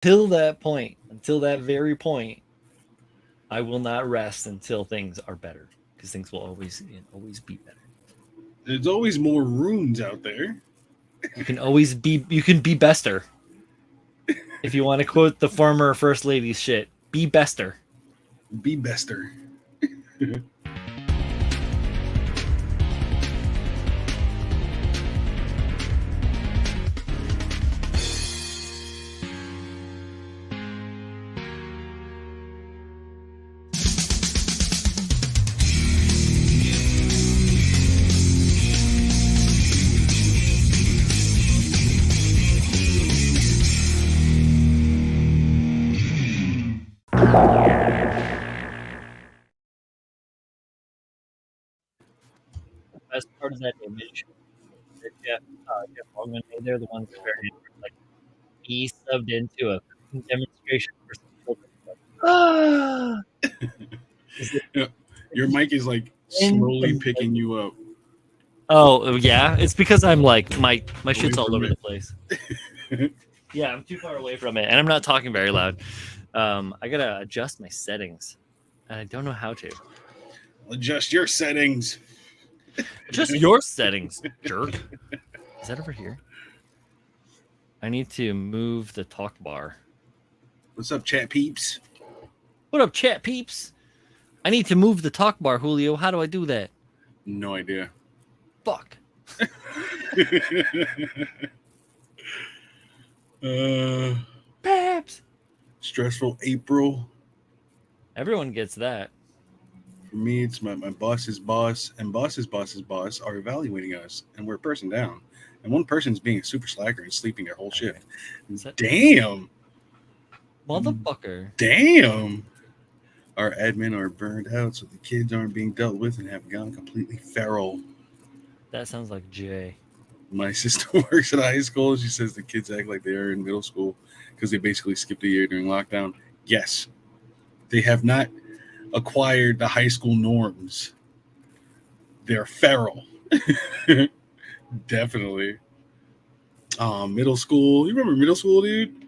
Till that point, until that very point, I will not rest until things are better because things will always be better. There's always more runes out there. You can be bester. If you want to quote the former first lady's shit, be bester. Be bester. Best part of that image that Jeff Longman made there, the one that's very like he subbed into a cooking demonstration for some children. Like, ah, is it Yeah. Your mic is like in slowly the picking you up Oh yeah, it's because I'm like my away shit's all from over it. the place. Yeah, I'm too far away from it, and I'm not talking very loud. I gotta adjust my settings, and I don't know how to. Adjust your settings. Just your settings, jerk. Is that over here? I need to move the talk bar. What's up, chat peeps? What up, chat peeps? I need to move the talk bar, Julio. How do I do that? No idea. Fuck. uh, Babs. stressful April. Everyone gets that. For me, it's my boss's boss and boss's boss are evaluating us, and we're a person down. And one person's being a super slacker and sleeping their whole shift. That... Damn. Motherfucker. Damn. Our admin are burned out, so the kids aren't being dealt with and have gone completely feral. That sounds like Jay. My sister works at a high school. She says the kids act like they are in middle school because they basically skipped a year during lockdown. Yes, they have not acquired the high school norms. They're feral. Definitely. Middle school. You remember middle school, dude?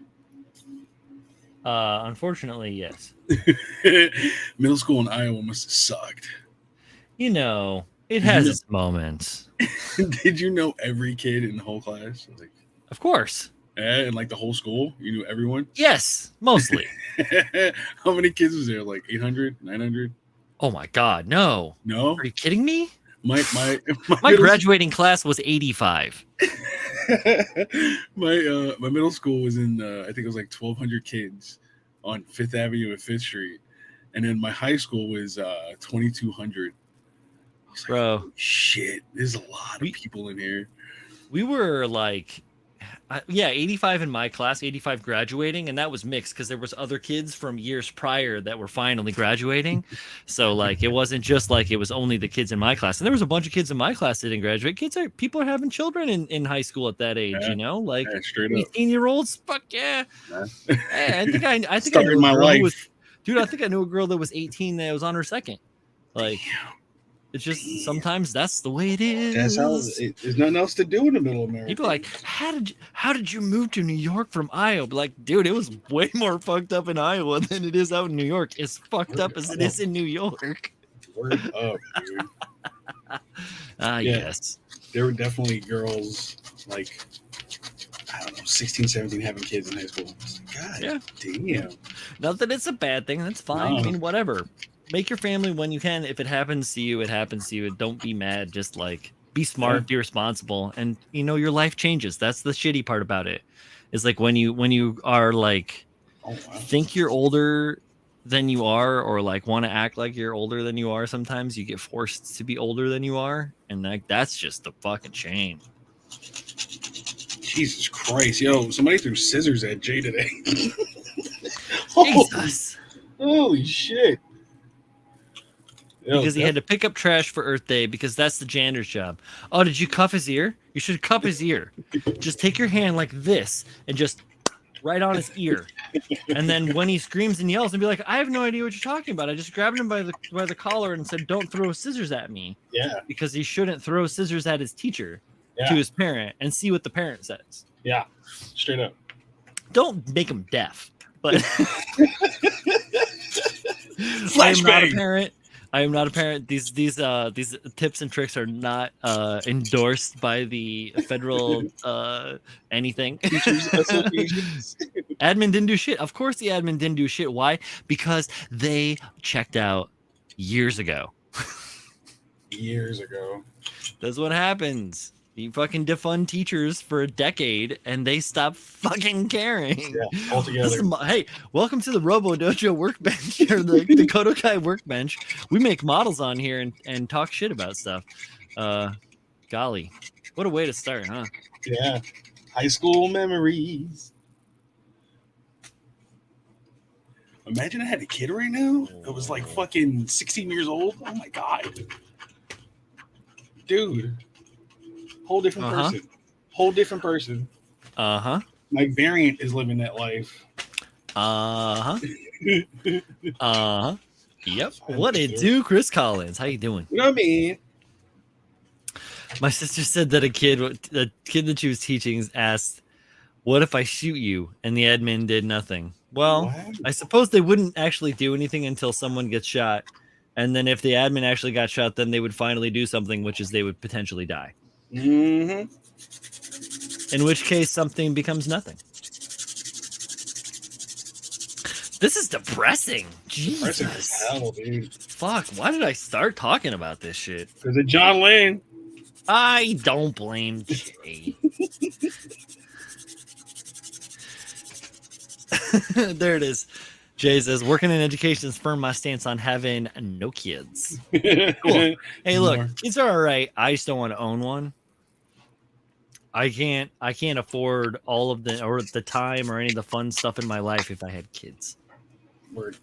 Unfortunately, yes. Middle school in Iowa must have sucked. You know, it Did you has know, its moments. did you know every kid in the whole class? Like, Of course. and like the whole school? You knew everyone? Yes, mostly. How many kids was there? Like 800, 900? Oh my god, no. No? Are you kidding me? My My middle graduating class was 85. my middle school was in I think it was like 1,200 kids on Fifth Avenue and Fifth Street, and then my high school was 2,200. I was like, Bro, holy shit, there's a lot of we people in here. we were like yeah, 85 in my class, 85 graduating, and that was mixed because there was other kids from years prior that were finally graduating. So like it wasn't just like it was only the kids in my class. And there was a bunch of kids in my class that didn't graduate. People are having children in high school at that age, Yeah, you know, like yeah, straight up. 18-year-olds. Fuck yeah. Yeah. Hey, I think I Started knew a my girl who was life. dude, I think I knew a girl that was 18 that was on her second. Like Damn, it's just damn. sometimes that's the way it That's how is. there's nothing else to do in the middle of America. People are like, how did you move to New York from Iowa? But like, dude, it was way more fucked up in Iowa than it is out in New York. As fucked up as it is in New York. Word up, dude. Yeah. Yes. There were definitely girls like I don't know, 16, 17 having kids in high school. God Yeah. damn. Not that it's a bad thing. That's fine. I No. mean, whatever. Make your family when you can. If it happens to you, it happens to you. Don't be mad. Just like be smart, Yeah. be responsible, and you know your life changes. That's the shitty part about it. Is like when you are like Oh wow. think you're older than you are, or like want to act like you're older than you are. Sometimes you get forced to be older than you are, and like that's just the fucking shame. Jesus Christ, yo! Somebody threw scissors at Jay today. holy, Jesus. holy shit! Yo, Because he had to pick up trash for Earth Day because that's the janitor's job. Oh, did you cuff his ear? You should cuff his ear. Just take your hand like this and just right on his ear. And then when he screams and yells and be like, I have no idea what you're talking about. I just grabbed him by the collar and said, don't throw scissors at me. Yeah. Because he shouldn't throw scissors at his teacher Yeah. to his parent and see what the parent says. Yeah. Straight up. don't make them deaf. But I am not a parent. I am not a parent. These tips and tricks are not endorsed by the federal anything. Teachers associations. Admin didn't do shit. Of course the admin didn't do shit. Why? Because they checked out years ago. Years ago. That's what happens. You fucking defund teachers for a decade and they stop fucking caring. Yeah, altogether. Hey, welcome to the Robo Dojo Workbench or the KotoKai Workbench. We make models on here and talk shit about stuff. Golly, what a way to start, huh? Yeah. High school memories. Imagine I had a kid right now that was like fucking 16 years old. Oh my God. Dude. Whole different person. Whole different person. Uh-huh. My variant is living that life. Uh-huh. Uh-huh. Yep. What it do, Chris Collins? How you doing? You know what I mean? My sister said that a kid that she was teaching asked, "What if I shoot you?" And the admin did nothing. Well, What? I suppose they wouldn't actually do anything until someone gets shot. And then if the admin actually got shot, then they would finally do something, which is they would potentially die. Mm-hmm. In which case, something becomes nothing. This is depressing. Jesus. Depressing as hell, dude. Fuck, why did I start talking about this shit? Because of John Lane. I don't blame Jay. There it is. Jay says, working in education has firmed my stance on having no kids. Cool. Hey, look, kids are all right. I just don't want to own one. I can't afford all of the time or any of the fun stuff in my life if I had kids. Word.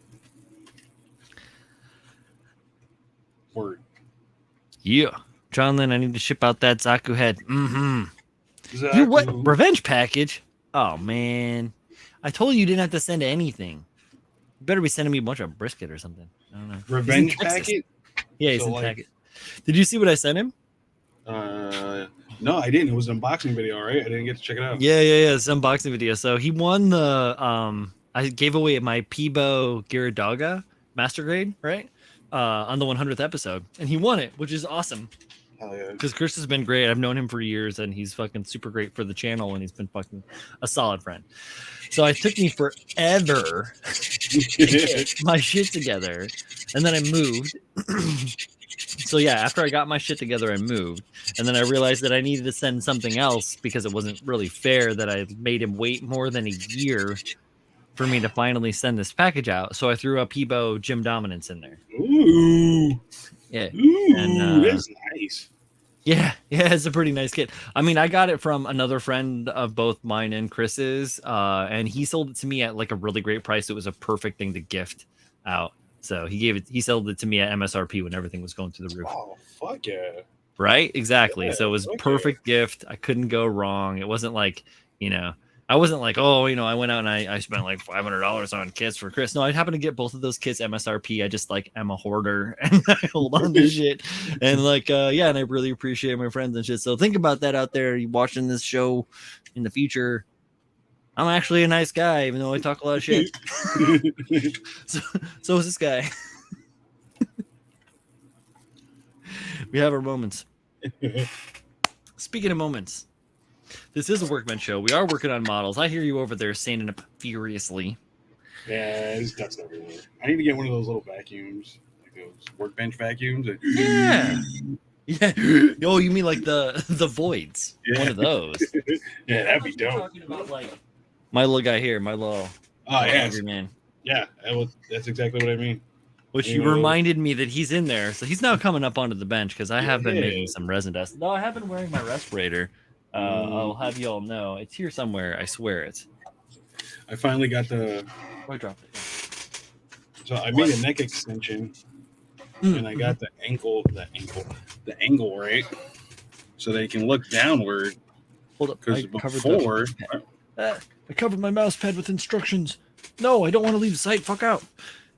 Yeah. John Lynn, I need to ship out that Zaku head. Mm-hmm. Zaku. You what? Revenge package? Oh, man. I told you didn't have to send anything. You better be sending me a bunch of brisket or something. I don't know. Revenge packet? Yeah, he's in packet. Did you see what I sent him? No, I didn't. It was an unboxing video, right? I didn't get to check it out. Yeah. It's an unboxing video. So he won the I gave away my Peebo Gyaradoga Master Grade, right? On the 100th episode. And he won it, which is awesome. Hell yeah. Because Chris has been great. I've known him for years and he's fucking super great for the channel and he's been fucking a solid friend. So it took me forever to get my shit together. And then I moved. So yeah, after I got my shit together, I moved. And then I realized that I needed to send something else because it wasn't really fair that I made him wait more than a year for me to finally send this package out. So I threw a Peebo Gym Dominance in there. Ooh. Yeah. Ooh, And, that's nice. Yeah, it's a pretty nice kit. I mean, I got it from another friend of both mine and Chris's, and he sold it to me at like a really great price. It was a perfect thing to gift out. So he sold it to me at MSRP when everything was going through the roof. Oh, fuck yeah. Right? Exactly. Yeah, so it was okay. perfect gift. I couldn't go wrong. It wasn't like, I wasn't like, oh, I went out and I spent like $500 on kits for Chris. No, I happened to get both of those kits MSRP. I just like am a hoarder and I hold on to shit. And like, and I really appreciate my friends and shit. So think about that out there. You watching this show in the future. I'm actually a nice guy, even though I talk a lot of shit. so is this guy. We have our moments. Speaking of moments. This is a Workbench show. We are working on models. I hear you over there standing up furiously. Yeah, there's dust everywhere. I need to get one of those little vacuums, like those Workbench vacuums. Yeah. Oh, you mean like the voids? Yeah. One of those. Yeah, that'd be dope. Talking about like my little guy here, my little. Oh yeah, man. Yeah, that's exactly what I mean. Which you reminded me that he's in there, so he's now coming up onto the bench because I have been making some resin dust. No, I have been wearing my respirator. I'll have you all know it's here somewhere. I swear it. I finally got the. I dropped it. So I made a neck extension, and I got the angle right, so they can look downward. Hold up, because before I covered my mouse pad with instructions. No, I don't want to leave the site. Fuck out.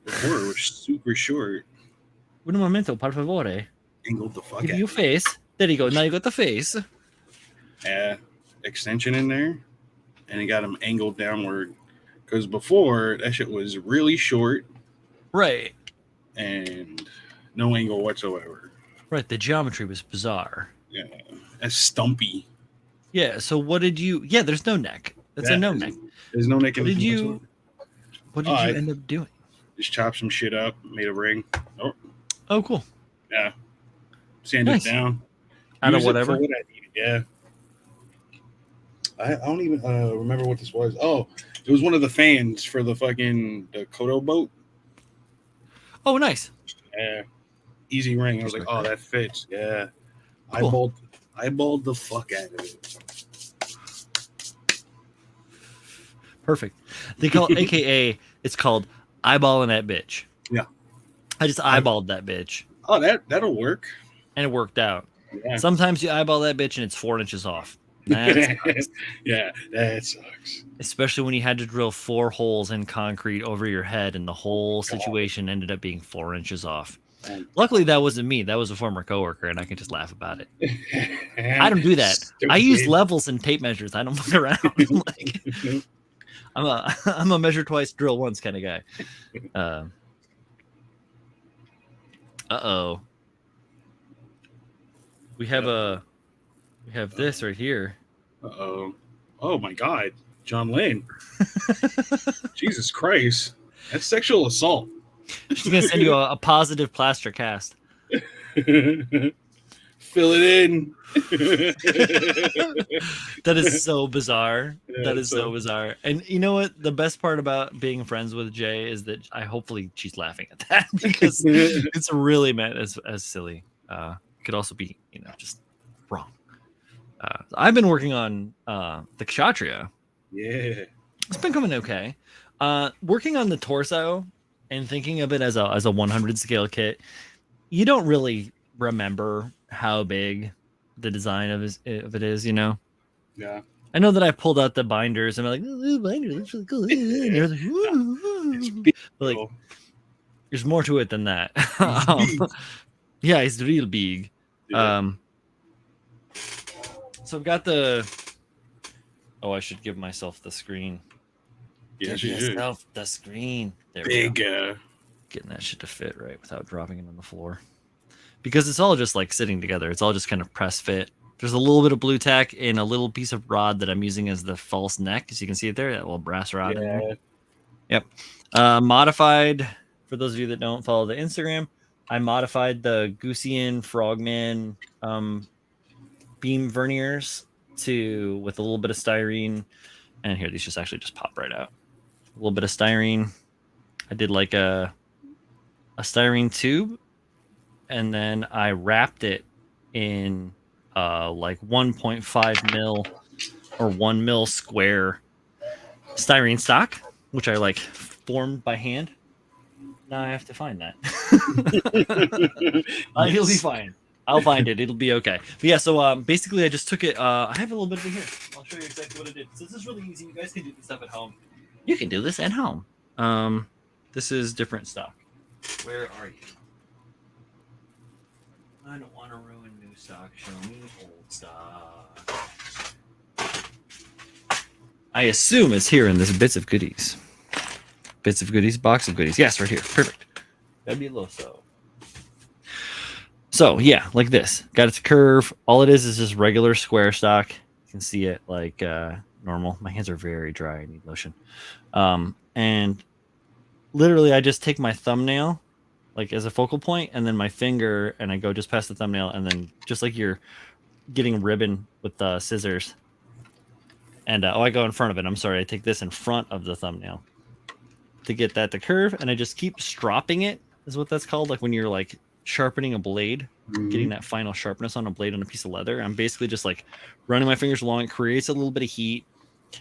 Before it was super short. Un momento, por favore. Angled the fuck Give out. you face. There you go. Now you got the face. Yeah, extension in there. and it got them angled downward. Because before that shit was really short Right. and no angle whatsoever. Right. The geometry was bizarre. Yeah, that's stumpy. Yeah. So what did you? Yeah. There's no neck. That's a That no is, neck. there's no neck in What this did whatsoever. you? What Oh, did you I end up doing? just chopped some shit up, made a ring. Oh, Oh, cool. yeah, sanded it Nice. down. Out of Use it for whatever. what I needed. Yeah. I don't even remember what this was. Oh, it was one of the fans for the fucking the Koto boat. Oh, nice. Yeah, easy ring. I was like, oh, that fits. Yeah, Cool. eyeballed the fuck out of it. Perfect. They call it, AKA. It's called eyeballing that bitch. Yeah, I just eyeballed that bitch, oh, that'll work. and it worked out. Yeah, Sometimes you eyeball that bitch and it's 4 inches off. That sucks. yeah, that sucks. Especially when you had to drill 4 holes in concrete over your head, and the whole situation ended up being 4 inches off. Luckily, that wasn't me. That was a former coworker, and I can just laugh about it. I don't do that. I use levels and tape measures. I don't fuck around. Like, I'm a measure twice, drill once kind of guy. Uh-oh. We have this right here. Uh-oh. Oh my God, John Lane. Jesus Christ, that's sexual assault. She's gonna send you a positive plaster cast. Fill it in. That is so bizarre. Yeah, that is so bizarre. And you know what? The best part about being friends with Jay is that hopefully she's laughing at that, because it's really meant as silly. Could also be, just wrong. I've been working on the Kshatriya. Yeah. It's been coming okay. Working on the torso and thinking of it as a 100 scale kit, you don't really remember how big the design of it is, Yeah. I know that I pulled out the binders and I'm like, oh, binder looks really cool. And you're like, It's big, but like, there's more to it than that. Yeah, it's real big. Yeah. So I've got the. Oh, I should give myself the screen. Yeah, Give yourself the screen. There big. we go. Getting that shit to fit right without dropping it on the floor. Because it's all just like sitting together. It's all just kind of press fit. There's a little bit of blue tack in a little piece of rod that I'm using as the false neck. As you can see it there, that little brass rod in there. Yep. Modified, for those of you that don't follow the Instagram, I modified the Goosean Frogman beam verniers with a little bit of styrene. And here, these just pop right out. A little bit of styrene. I did like a styrene tube, and then I wrapped it in like 1.5 mil or 1 mil square styrene stock, which I like formed by hand. Now I have to find that. It'll be fine. I'll find it. It'll be okay. But yeah, so basically I just took it. I have a little bit of it here. I'll show you exactly what I did. So this is really easy. You guys can do this stuff at home. You can do this at home. This is different stock. Where are you? I don't want to ruin new stock. Show me old stock. I assume it's here in this bits of goodies. Bits of goodies, box of goodies. Yes, right here. Perfect. Fabuloso. So yeah, like this. Got its curve. All it is just regular square stock. You can see it like normal. My hands are very dry. I need lotion. And literally I just take my thumbnail like as a focal point, and then my finger, and I go just past the thumbnail, and then just like you're getting ribbon with the scissors. And I go in front of it. I'm sorry. I take this in front of the thumbnail to get that to curve, and I just keep stropping it, is what that's called. Like when you're like sharpening a blade, getting that final sharpness on a blade on a piece of leather. I'm basically just like running my fingers along. It creates a little bit of heat.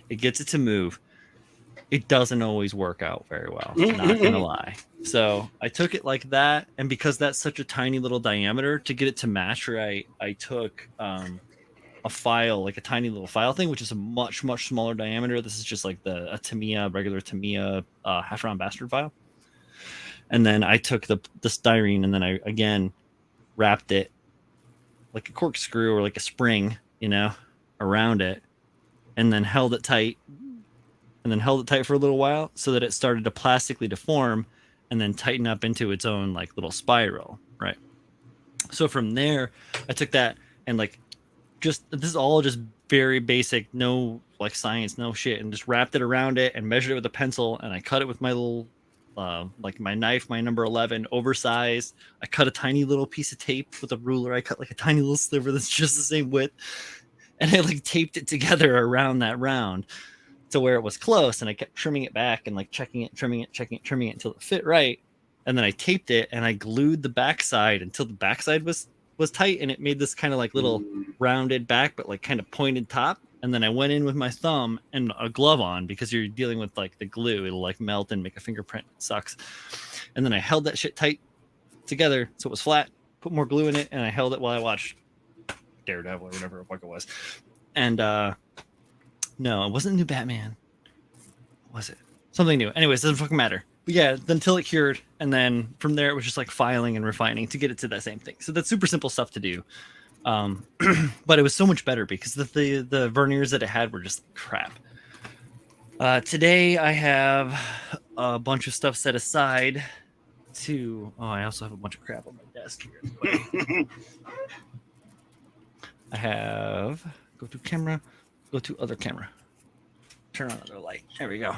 It gets it to move. It doesn't always work out very well, not gonna lie. So I took it like that, and because that's such a tiny little diameter, to get it to match, I took a file, like a tiny little file thing, which is a much smaller diameter. This is just like a Tamiya, regular Tamiya half round bastard file. And then I took the styrene, and then I again wrapped it like a corkscrew or like a spring, around it, and then held it tight, for a little while so that it started to plastically deform and then tighten up into its own like little spiral, right? So from there, I took that and like just this is all just very basic, no like science, no shit, and just wrapped it around it and measured it with a pencil, and I cut it with my little like my knife, my number 11, oversized. I cut a tiny little piece of tape with a ruler. I cut like a tiny little sliver that's just the same width, and I like taped it together around that round to where it was close, and I kept trimming it back and like checking it, trimming it, checking it, trimming it until it fit right. And then I taped it and I glued the backside until the backside was tight, and it made this kind of like little rounded back but like kind of pointed top. And then I went in with my thumb and a glove on because you're dealing with like the glue, it'll like melt and make a fingerprint. It sucks. And then I held that shit tight together so it was flat, put more glue in it, and I held it while I watched Daredevil or whatever the fuck it was. And no, it wasn't New Batman. Was it? Something new. Anyways, doesn't fucking matter. But yeah, until it cured, and then from there it was just like filing and refining to get it to that same thing. So that's super simple stuff to do. But it was so much better because the verniers that it had were just crap. Today I have a bunch of stuff set aside to. Oh, I also have a bunch of crap on my desk here. I have go to camera, go to other camera, turn on other light. There we go.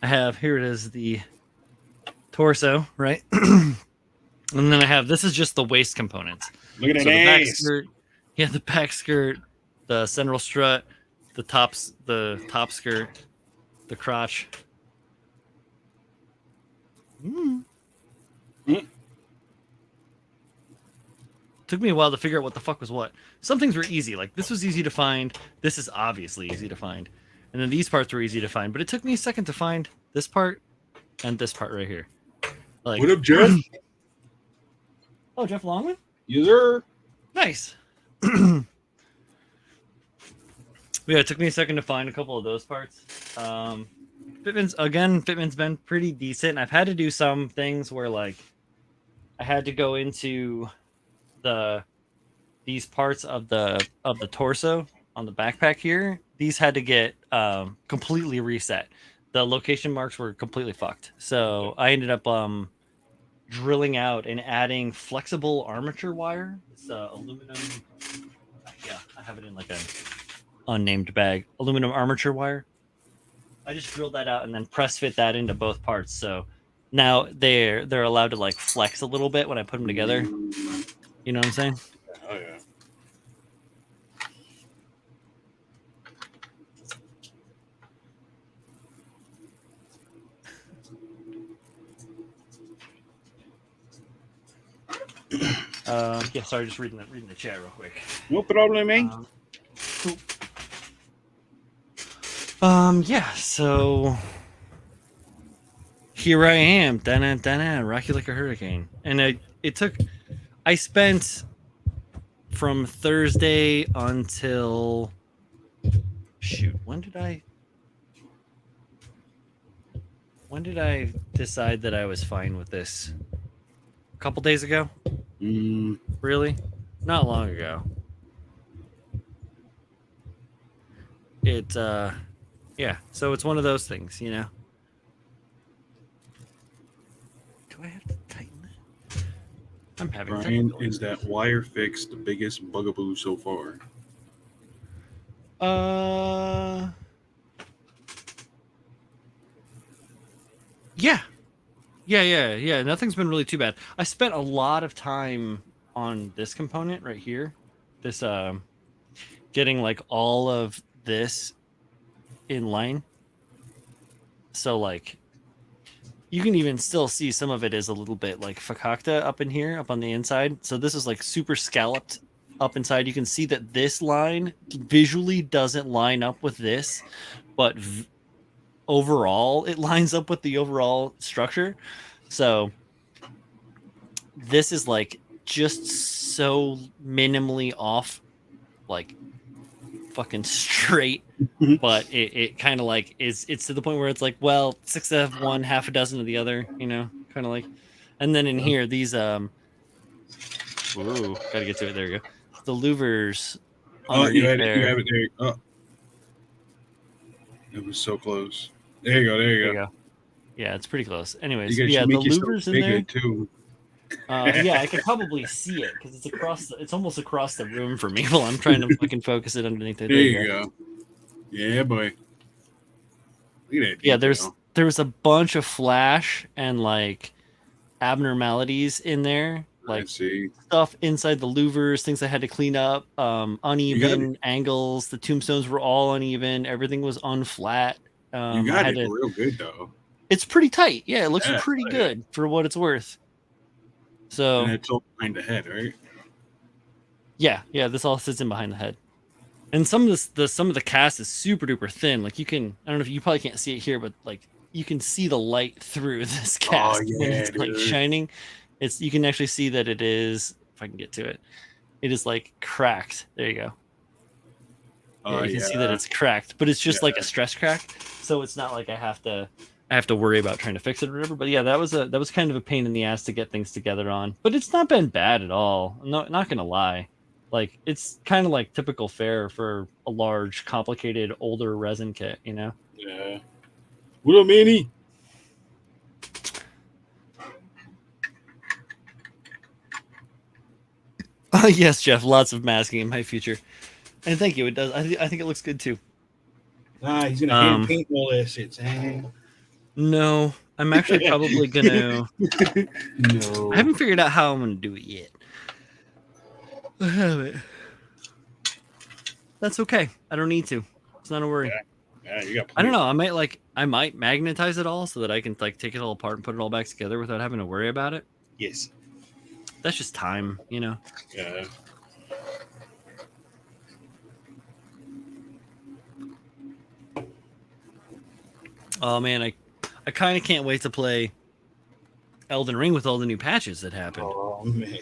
I have here it is the torso, right? And then I have this is just the waist components. Look at so that the back ass. skirt, yeah, the back skirt, the central strut, the top skirt, the crotch. Took me a while to figure out what the fuck was what. Some things were easy, like this was easy to find. This is obviously easy to find, and then these parts were easy to find. But it took me a second to find this part and this part right here. Like, what up, Jeff? Oh, Jeff Longman? Yes, sir. Nice. Yeah, it took me a second to find a couple of those parts. Fitment's been pretty decent. I've had to do some things where like I had to go into these parts of the torso on the backpack here. These had to get completely reset. The location marks were completely fucked. So I ended up drilling out and adding flexible armature wire. It's aluminum. Yeah, I have it in like an unnamed bag. Aluminum armature wire. I just drilled that out and then press fit that into both parts. So now they're allowed to like flex a little bit when I put them together. You know what I'm saying? Oh yeah. Yeah, sorry, just reading the chat real quick. No problem, man. Cool. Yeah, so here I am, rock you like a hurricane. And I spent from Thursday until when did I decide that I was fine with this? A couple days ago? Really? Not long ago. Yeah, so it's one of those things, you know. Do I have to tighten that? I'm having Brian, is that wire fix the biggest bugaboo so far? Yeah. Nothing's been really too bad. I spent a lot of time on this component right here. This getting like all of this in line. So like you can even still see some of it is a little bit like fakakta up in here, up on the inside. So this is like super scalloped up inside. You can see that this line visually doesn't line up with this, but overall it lines up with the overall structure. So this is like just so minimally off, like fucking straight, but it kind of like it's to the point where it's like, well, 6 of one, half a dozen of the other, you know, kind of like. And then in here, these gotta get to it. There you go. The louvers. Oh, you have there. it there. Oh. It was so close. There you go. There you go. Yeah, it's pretty close. Anyways, You guys yeah, should the make yourself louvers in bigger there. too. Yeah, I could probably see it because it's across. It's almost across the room for me while I'm trying to fucking focus it underneath there. There you go. Yeah, boy. Look at that Yeah, detail. there was a bunch of flash and like abnormalities in there, I like see. stuff inside the louvers, things I had to clean up, uneven angles. The tombstones were all uneven. Everything was unflat. You I got had it to. real good though. It's pretty tight. Yeah, it looks Yeah, pretty yeah. good for what it's worth. So And it's all behind the head, right? yeah, this all sits in behind the head. And some of the cast is super duper thin. Like you can, I don't know if you probably can't see it here, but like you can see the light through this cast when it's like shining. You can actually see that it is, if I can get to it, it is like cracked. There you go. Yeah, you can see that it's cracked, but it's just like a stress crack. So it's not like I have to worry about trying to fix it or whatever. But yeah, that was kind of a pain in the ass to get things together on. But it's not been bad at all. I'm not gonna lie. Like it's kind of like typical fare for a large, complicated, older resin kit, you know? Yeah. What up, Manny? Yes, Jeff. Lots of masking in my future, and thank you. It does. I think it looks good too. Ah, he's gonna hand paint all that shit. No, I'm actually probably gonna. No, I haven't figured out how I'm gonna do it yet. I haven't. That's okay. I don't need to. It's not a worry. Yeah, you got. I don't know. I might magnetize it all so that I can like take it all apart and put it all back together without having to worry about it. Yes. That's just time, you know. Yeah. Oh man, I kind of can't wait to play Elden Ring with all the new patches that happened. Oh man.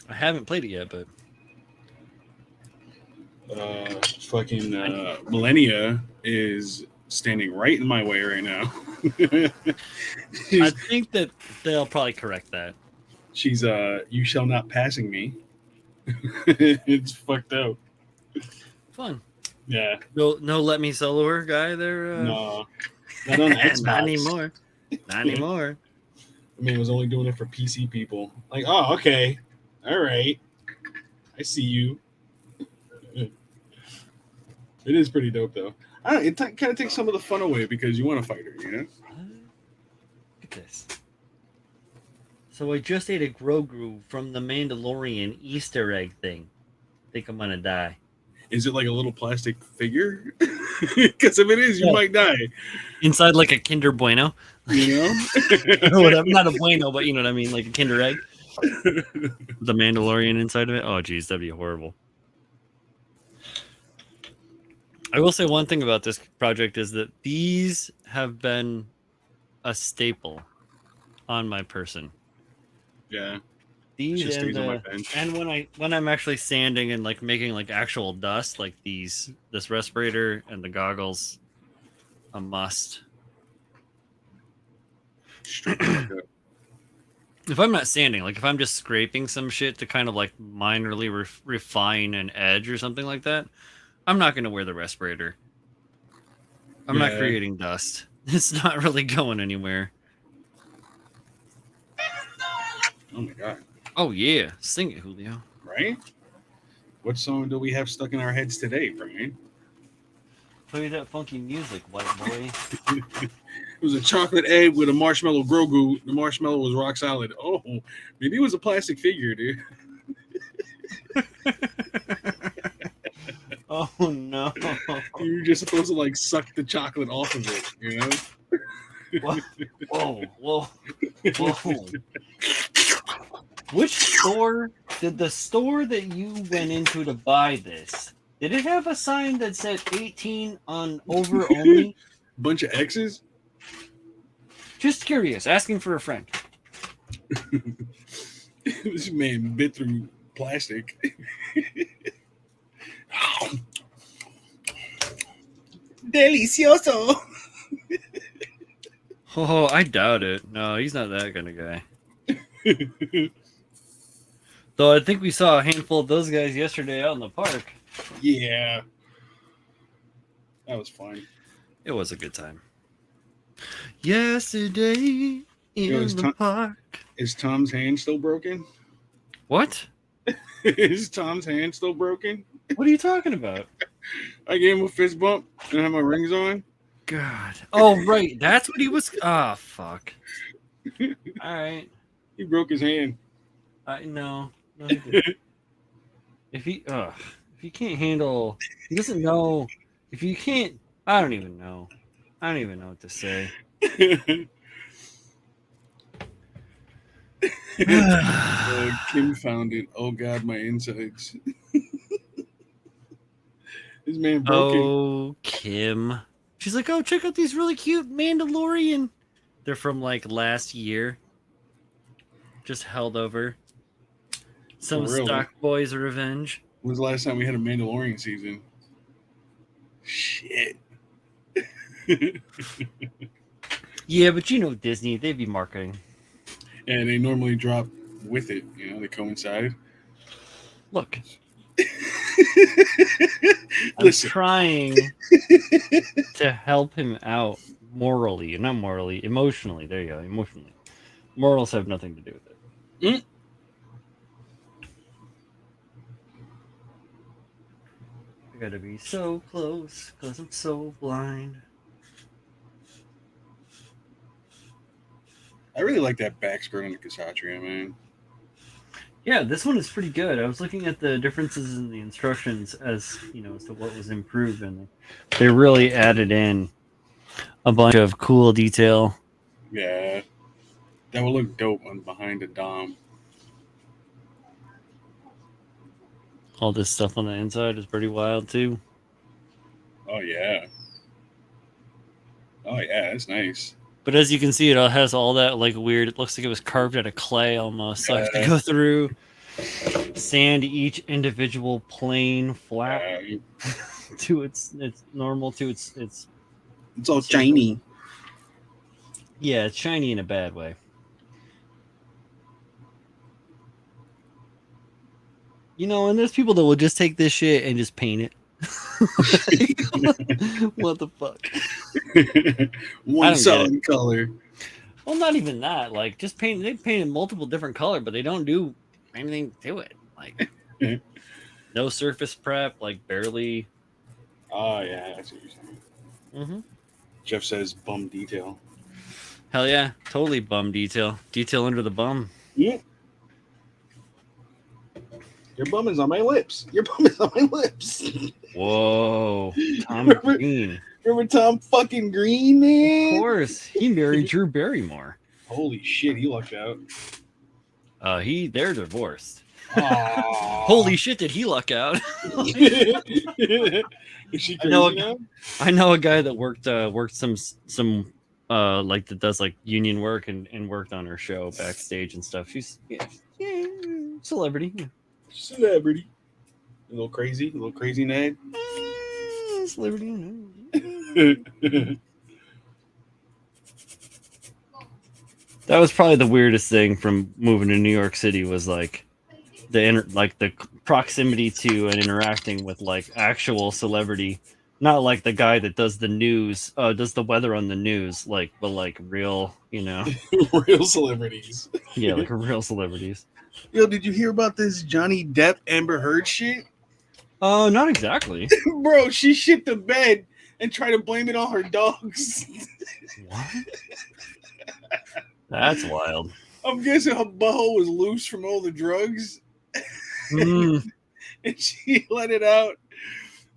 I haven't played it yet, but fucking Millennia is standing right in my way right now. I think that they'll probably correct that. She's you shall not passing me. It's fucked up. Fun. Yeah. No let me solo her guy there. No. Not on Xbox. Not anymore. Not anymore. I mean, it was only doing it for PC people. Like, oh, okay. All right. I see you. It is pretty dope, though. It kind of takes some of the fun away because you want to fight her, you know? Look at this. So I just ate a Grogu from the Mandalorian Easter egg thing. Think I'm gonna die. Is it like a little plastic figure? Because if it is, you might die. Inside like a Kinder Bueno. You know? Whatever. Not a Bueno, but you know what I mean, like a Kinder Egg. The Mandalorian inside of it. Oh, geez, that'd be horrible. I will say one thing about this project is that these have been a staple on my person. Yeah. These and when I'm actually sanding and like making like actual dust, like this respirator and the goggles, a must. If I'm not sanding, like if I'm just scraping some shit to kind of like minorly refine an edge or something like that, I'm not going to wear the respirator. I'm not creating dust. It's not really going anywhere. Oh my god. Oh yeah, sing it, Julio. Right? What song do we have stuck in our heads today, Brian? Play that funky music, white boy. It was a chocolate egg with a marshmallow Grogu. The marshmallow was rock solid. Oh, maybe it was a plastic figure, dude. Oh no! You were just supposed to like suck the chocolate off of it, you know? Whoa! Which store did the store that you went into to buy this? Did it have a sign that said 18 on over only? Bunch of X's? Just curious, asking for a friend. This man bit through plastic. Delicioso. Oh, I doubt it. No, he's not that kind of guy. Though I think we saw a handful of those guys yesterday out in the park. Yeah. That was fun. It was a good time. Yesterday Yo, in the park. is Tom's hand still broken? What? Is Tom's hand still broken? What are you talking about? I gave him a fist bump and I have my rings on. God. Oh, right. That's what he was. Ah, fuck. All right. He broke his hand. No, he didn't. If he can't handle, he doesn't know. If you can't, I don't even know. I don't even know what to say. Kim found it. Oh God, my insides. This man broke it. Oh, Kim. She's like, oh, check out these really cute Mandalorian. They're from like last year. Just held over. Some For real. stock boys revenge. When was the last time we had a Mandalorian season? Shit. Yeah, but you know Disney, they'd be marketing. And they normally drop with it, you know, they coincide. Look, I'm Listen. trying to help him out morally, not morally, emotionally. There you go, emotionally. Morals have nothing to do with it. I gotta be so close because I'm so blind. I really like that back skirt on the Kshatriya, man. Yeah, this one is pretty good. I was looking at the differences in the instructions as to what was improved, and they really added in a bunch of cool detail. Yeah. That would look dope on behind the Dom. All this stuff on the inside is pretty wild too. Oh yeah. Oh yeah, that's nice. But as you can see, it has all that like weird. It looks like it was carved out of clay almost. So I have to go through, sand each individual plane flap to its normal to its. It's all shiny. Yeah, it's shiny in a bad way. And there's people that will just take this shit and just paint it. What the fuck? One solid color. Well, not even that. Like, just paint. They painted multiple different color, but they don't do anything to it. Like, no surface prep. Like, barely. Oh yeah, that's what you're saying. Mm-hmm. Jeff says bum detail. Hell yeah, totally bum detail. Detail under the bum. Yeah. Your bum is on my lips. Your bum is on my lips. Whoa, Tom Green. Remember Tom fucking Green, man? Of course, he married Drew Barrymore. Holy shit, he lucked out. They're divorced. Holy shit, did he luck out? Is she crazy now? I know a guy that worked some like that does like union work and worked on her show backstage and stuff. She's celebrity. Yeah. Celebrity. A little crazy Ned. Celebrity. That was probably the weirdest thing from moving to New York City was like the proximity to and interacting with like actual celebrity, not like the guy that does the news, does the weather on the news, but like real, real celebrities. Yeah, like real celebrities. Yo, did you hear about this Johnny Depp Amber Heard shit? Not exactly. Bro, she shit the bed and tried to blame it on her dogs. What? That's wild. I'm guessing her butthole was loose from all the drugs. And she let it out.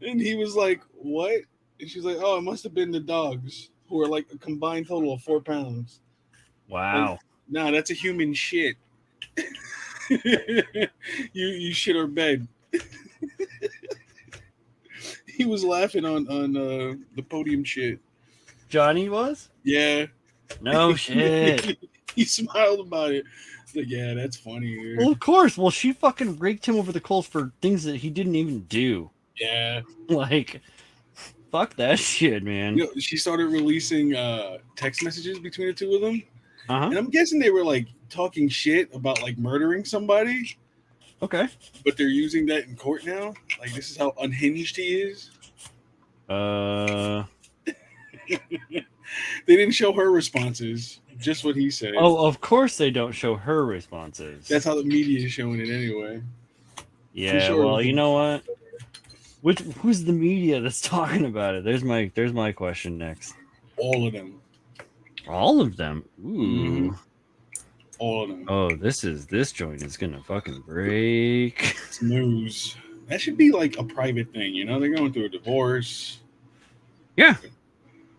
And he was like, what? And she's like, oh, it must have been the dogs who are like a combined total of 4 pounds. Wow. Like, nah, that's a human shit. you shit her bed. He was laughing on the podium shit. Johnny was? Yeah. No shit. He smiled about it. Like, yeah, that's funny. Dude. Well, of course. Well, she fucking raked him over the coals for things that he didn't even do. Yeah. Like, fuck that shit, man. She started releasing text messages between the two of them. Uh-huh. And I'm guessing they were like talking shit about like murdering somebody. Okay. But they're using that in court now. Like, this is how unhinged he is. They didn't show her responses, just what he said. Oh, of course they don't show her responses. That's how the media is showing it anyway. For Yeah, sure. well, you know what? Who's the media that's talking about it? There's my question next. All of them. All of them. Ooh. Mhm. All of them. Oh, this joint is gonna fucking break. It's news. That should be like a private thing, you know? They're going through a divorce. Yeah.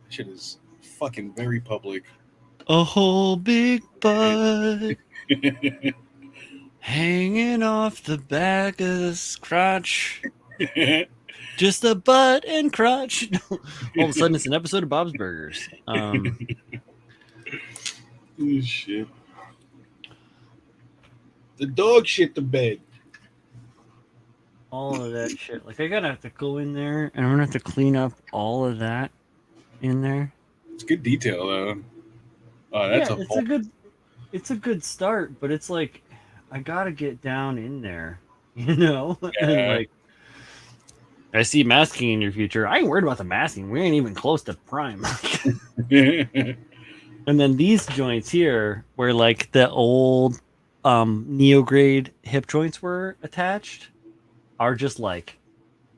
Shit is fucking very public. A whole big butt hanging off the back of the crotch. Just a butt and crotch. All of a sudden, it's an episode of Bob's Burgers. Oh, shit. The dog shit the bed. All of that shit. Like, I gotta have to go in there, and I'm gonna have to clean up all of that in there. It's good detail, though. Oh, that's it's a good start, but it's like I gotta get down in there, you know. And like, I see masking in your future. I ain't worried about the masking. We ain't even close to prime. And then these joints here, where like the old neo grade hip joints were attached, are just like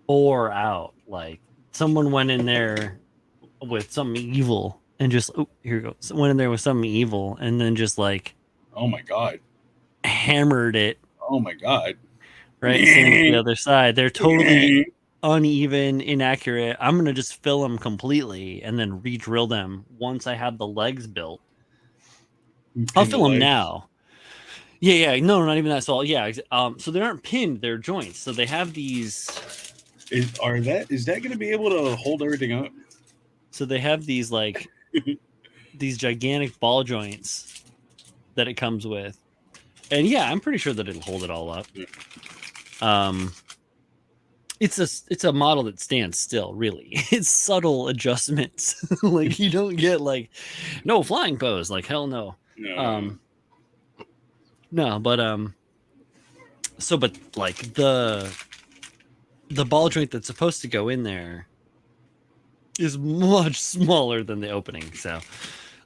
bore out. Like someone went in there with something evil and just here we go. So went in there with something evil and then just like Oh my god. hammered it. Oh my god. Right, same with the other side. They're totally uneven, inaccurate. I'm gonna just fill them completely and then re-drill them once I have the legs built. I'll fill them now. Yeah, no, not even that. So yeah, so they aren't pinned; they're joints. So they have these. Is that going to be able to hold everything up? So they have these like these gigantic ball joints that it comes with, and yeah, I'm pretty sure that it'll hold it all up. Yeah. It's a model that stands still, really. It's subtle adjustments. Like you don't get like no flying pose, like hell no. No, but like the ball joint that's supposed to go in there is much smaller than the opening. So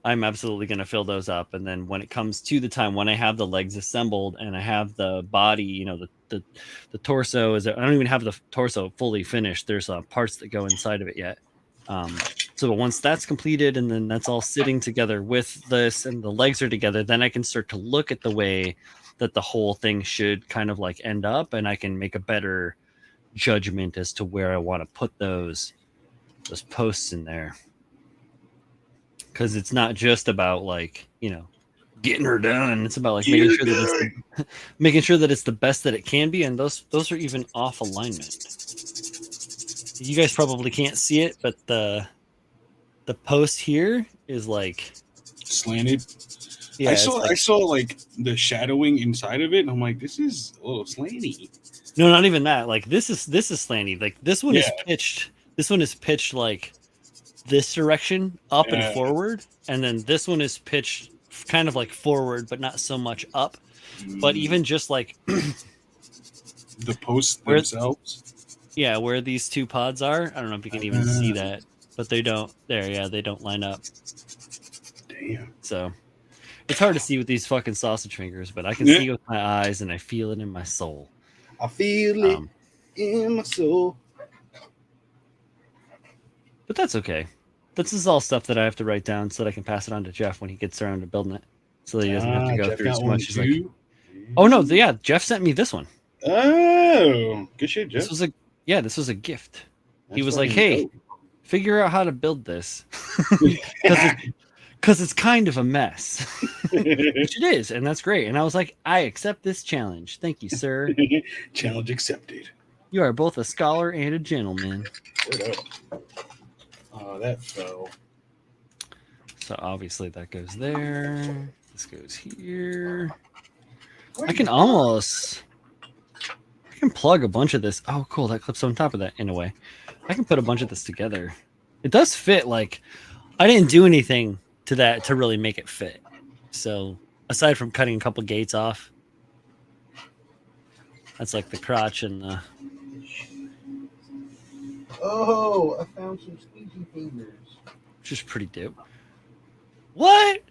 I'm absolutely going to fill those up. And then when it comes to the time when I have the legs assembled and I have the body, you know, the torso I don't even have the torso fully finished. There's parts that go inside of it yet. So once that's completed and then that's all sitting together with this and the legs are together, then I can start to look at the way that the whole thing should kind of like end up, and I can make a better judgment as to where I want to put those posts in there. Because it's not just about like, you know, getting her done. It's about like making sure that it's the best that it can be, and those are even off alignment. You guys probably can't see it, but the post here is like slanted. Yeah, I saw like the shadowing inside of it, and I'm like, this is a little slanty. No, not even that. Like this is slanty. Like this one is pitched. This one is pitched like this direction up and forward, and then this one is pitched kind of like forward, but not so much up. But even just like the posts themselves. Yeah, where these two pods are. I don't know if you can even see that, but they don't. They don't line up. Damn. So it's hard to see with these fucking sausage fingers, but I can see it with my eyes and I feel it in my soul. I feel it in my soul. But that's okay. This is all stuff that I have to write down so that I can pass it on to Jeff when he gets around to building it. So that he doesn't have to go through as much. He's like, oh no, Jeff sent me this one. Oh, good shit, Jeff. This was a gift. He was like, hey, figure out how to build this. Because it's kind of a mess. Which it is, and that's great. And I was like, I accept this challenge. Thank you, sir. Challenge accepted. You are both a scholar and a gentleman. Oh, that fell. So obviously that goes there. This goes here. I can plug a bunch of this. Oh, cool. That clips on top of that in a way. I can put a bunch of this together. It does fit. Like, I didn't do anything to that to really make it fit. So aside from cutting a couple gates off, that's like the crotch and the... Oh, I found some squeegee fingers. which is pretty dope. What?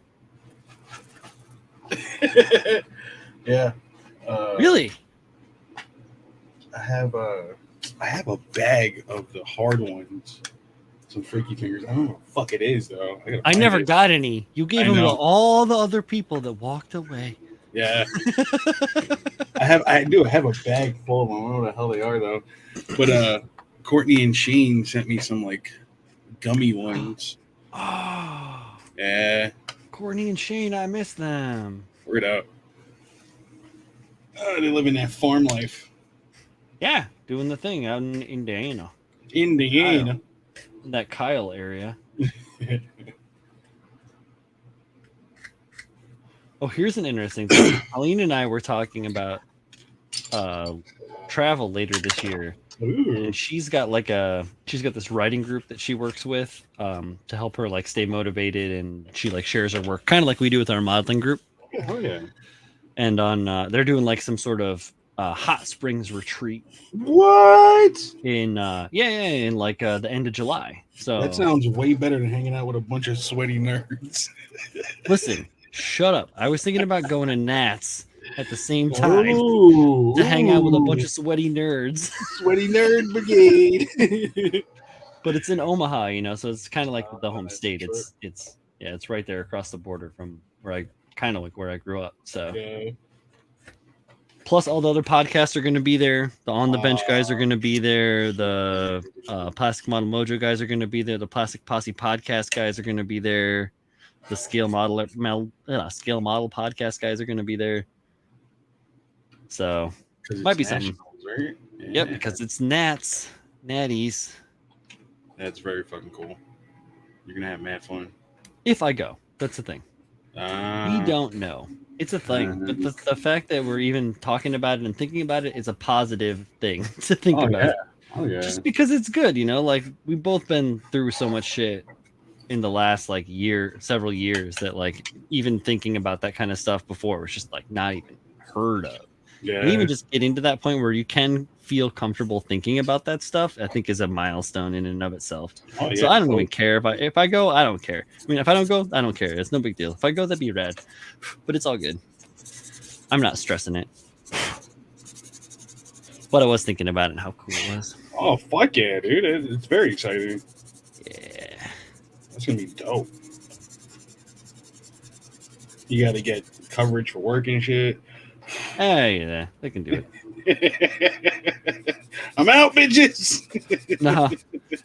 Yeah. Really? I have a bag of the hard ones. Some freaky fingers. I don't know what the fuck it is though. I gotta I find never it. got any. You gave I them to know. all the other people that walked away. Yeah. I do have a bag full of them. I don't know what the hell they are though. But Courtney and Shane sent me some like gummy ones. Oh, Yeah. Courtney and Shane, I miss them. Word out. They live in that farm life. Yeah, doing the thing out in Indiana. Indiana. In that Kyle area. Oh, here's an interesting thing. Colleen and I were talking about travel later this year. Ooh. And she's got this writing group that she works with to help her like stay motivated, and she like shares her work kind of like we do with our modeling group. Oh yeah. And on they're doing like some sort of hot springs retreat What? in in like the end of July. So That sounds way better than hanging out with a bunch of sweaty nerds. listen, shut up. I was thinking about going to Nats at the same time Ooh, to hang out with a bunch of sweaty nerds. sweaty nerd brigade. But it's in Omaha, you know, so it's kind of like the home that's state. true. It's right there across the border from where I grew up. So Yeah. plus all the other podcasts are going to be there. The On the Bench guys are going to be there. The Plastic Model Mojo guys are going to be there. The Plastic Posse podcast guys are going to be there. The Scale Model podcast guys are going to be there. So might be something. Right? Yeah. Yep, because it's Natties. That's very fucking cool. You're gonna have mad fun. If I go, that's the thing. We don't know. It's a thing, but the fact that we're even talking about it and thinking about it is a positive thing to think about. Yeah. Oh yeah. Just because it's good, you know. Like we've both been through so much shit in the last like several years that like even thinking about that kind of stuff before was just like not even heard of. Yeah. And even just getting to that point where you can feel comfortable thinking about that stuff, I think is a milestone in and of itself. Oh, yeah. So I don't even care if I go. I don't care. I mean, if I don't go, I don't care. It's no big deal. If I go, that'd be rad. But it's all good. I'm not stressing it. But I was thinking about it and how cool it was. Oh fuck yeah, dude! It's very exciting. Yeah. That's gonna be dope. You got to get coverage for work and shit. Hey, yeah, they can do it. I'm out, bitches. No,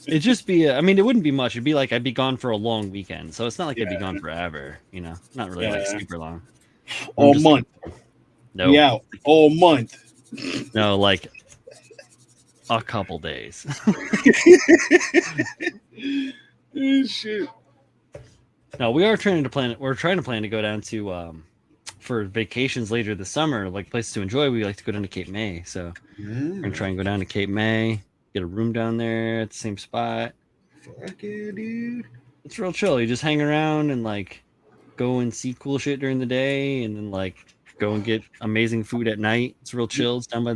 it'd just be. I mean, it wouldn't be much. It'd be like I'd be gone for a long weekend, so it's not like I'd be gone forever. You know, not really like super long. All month. No. Yeah, all month. No, like a couple days. Shit. No, we are trying to plan. We're trying to plan to go down to for vacations later this summer, like places to enjoy. We like to go down to Cape May, so we're gonna try and go down to Cape May, get a room down there at the same spot. Fuck yeah, dude! It's real chill. You just hang around and like go and see cool shit during the day, and then like go and get amazing food at night. It's real chill. It's down by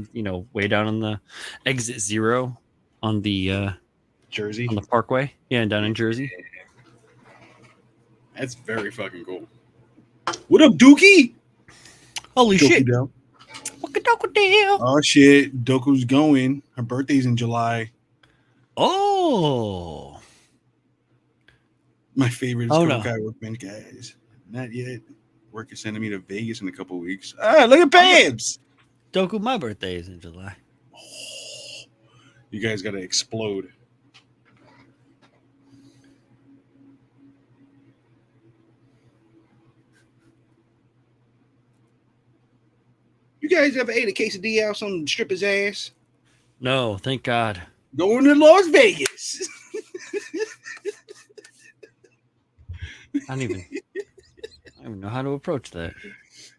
way down on the exit 0 on the Jersey, on the Parkway. Yeah, down in Jersey. That's very fucking cool. What up, Dookie? Holy Dookie shit! Doe. Oh shit! Doku's going. Her birthday's in July. Oh, my favorite is KotoKai Workbench, guys. Not yet. Work is sending me to Vegas in a couple of weeks. Ah, look at Babs. Doku, my birthday is in July. Oh, you guys gotta explode. You guys ever ate a quesadilla out some stripper's ass? No, thank God. Going to Las Vegas. I don't even know how to approach that.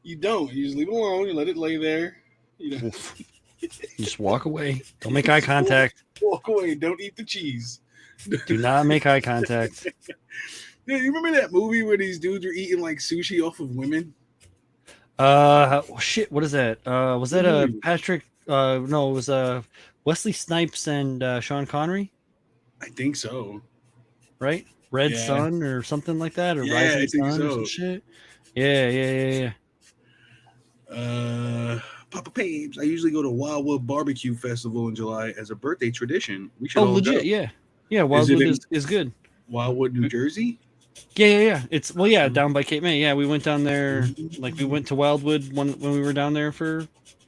You don't. You just leave it alone. You let it lay there. You know. Just walk away. Don't make eye contact. Walk away. Don't eat the cheese. Do not make eye contact. Yeah, you remember that movie where these dudes were eating like sushi off of women? Shit. What is that? Was that Patrick? No, it was Wesley Snipes and Sean Connery. I think so. Right? Red Yeah. Sun or something like that, or Yeah, Rising I think Sun or so. some shit. Yeah. Papa Pabes. I usually go to Wildwood Barbecue Festival in July as a birthday tradition. We should Oh, all legit, go. yeah. Yeah, Is it Wildwood in is good. Wildwood, New Jersey? Yeah. It's down by Cape May. Yeah, we went down there. Like we went to Wildwood when we were down there for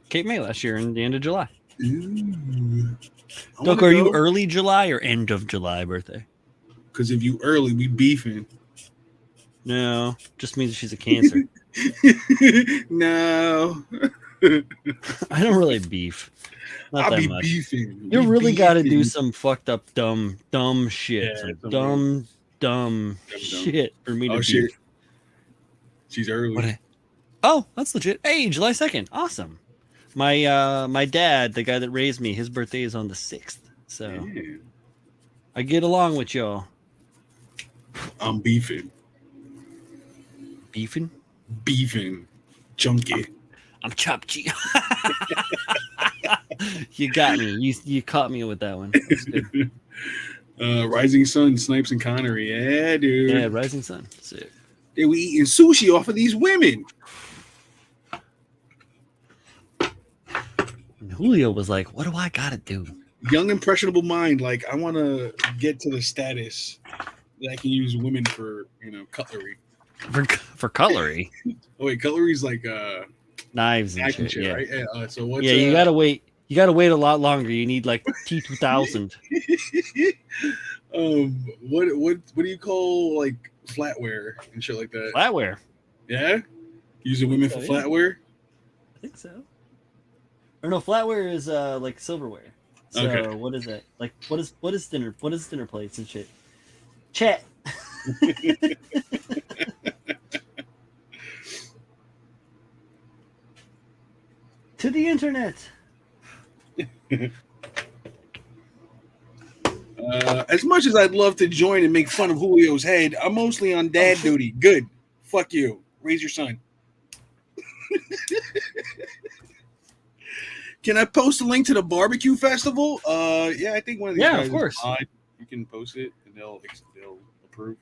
Cape May last year in the end of July. Ooh. I want Doug, to are you go early July or end of July birthday? because if you early, we beefing. No, just means she's a Cancer. No, I don't really beef. Not I'll that be much. beefing. You We really got to do beefing. some fucked up, dumb shit. Yeah, Some some dumb dumb. shit for me to Oh beef. shit, she's early. What Oh, that's legit. Hey, July 2nd. Awesome. My dad, the guy that raised me, his birthday is on the 6th. So Yeah. I get along with y'all. I'm beefing, Beefing? chunky. I'm chopped. You got me. You caught me with that one. That's good. Rising Sun, Snipes and Connery. Yeah, dude. Yeah, Rising Sun. Sick. They were eating sushi off of these women. And Julio was like, "What do I gotta do?" Young impressionable mind. Like I want to get to the status that I can use women for cutlery. For cutlery, Oh wait, cutlery's like knives and knife and shit. shit, Yeah, right? Yeah. So what's yeah. You gotta wait. You gotta wait a lot longer. You need like T2000. what do you call like flatware and shit like that? Flatware. Yeah, using women for Yeah. flatware. I think so. Or no, flatware is like silverware. So Okay. what is it? Like what is dinner plates and shit? Chat. To the internet. As much as I'd love to join and make fun of Julio's head, I'm mostly on dad duty. Good. Fuck you. Raise your son. Can I post a link to the barbecue festival? Yeah, I think one of these Yeah, guys of course. is mod. You can post it and they'll approve.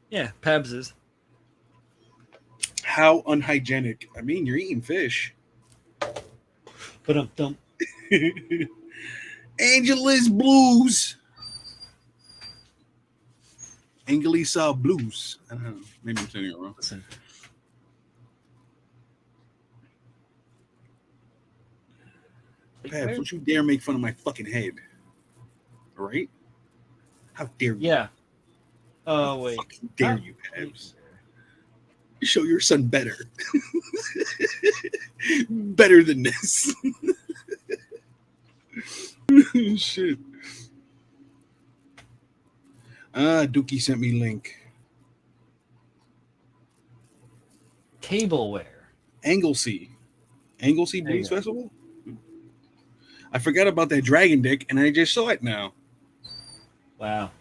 Yeah, Pabs is. How unhygienic. I mean, you're eating fish. But dump. Angela's Blues. Angelisa Blues. I don't know. Maybe I'm saying it wrong. Listen. Pabs, don't you dare make fun of my fucking head. All right? How dare you? Yeah. Oh wait. Fucking dare you, Pabs. Show your son better. Better than this. Shit. Dookie sent me link. Tableware. Anglesey There Blues you go. Festival? I forgot about that dragon dick and I just saw it now. Wow.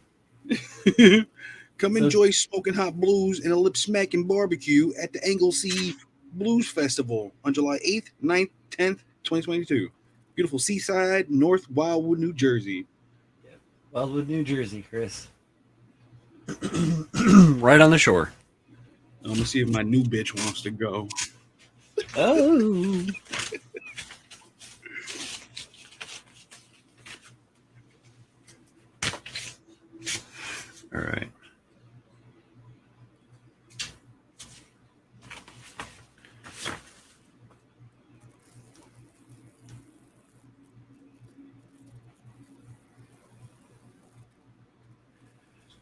Come So- enjoy smoking hot blues and a lip smacking barbecue at the Anglesey Blues Festival on July 8th, 9th, 10th, 2022. Beautiful seaside, North Wildwood, New Jersey. Wildwood, New Jersey, Chris. Right on the shore. I'm gonna see if my new bitch wants to go. Oh. All right.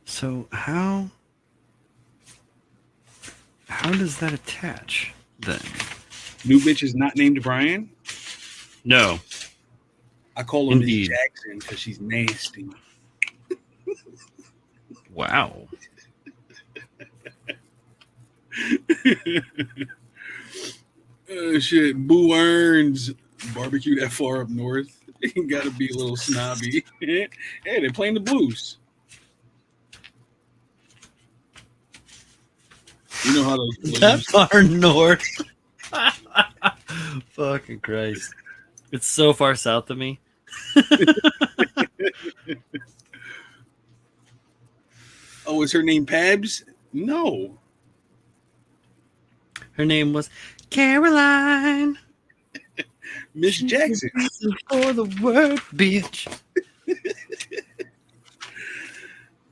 So how does that attach then? New bitch is not named Brian. No. I call her Miss Indeed. Jackson because she's nasty. Wow. Shit, Boo Earns barbecue that far up north. You gotta be a little snobby. Hey, they're playing the blues. You know how those That blues. far north. Fucking Christ. It's so far south of me. Oh, is her name Pabs? No. Her name was Caroline. Miss Jackson. For the word, bitch.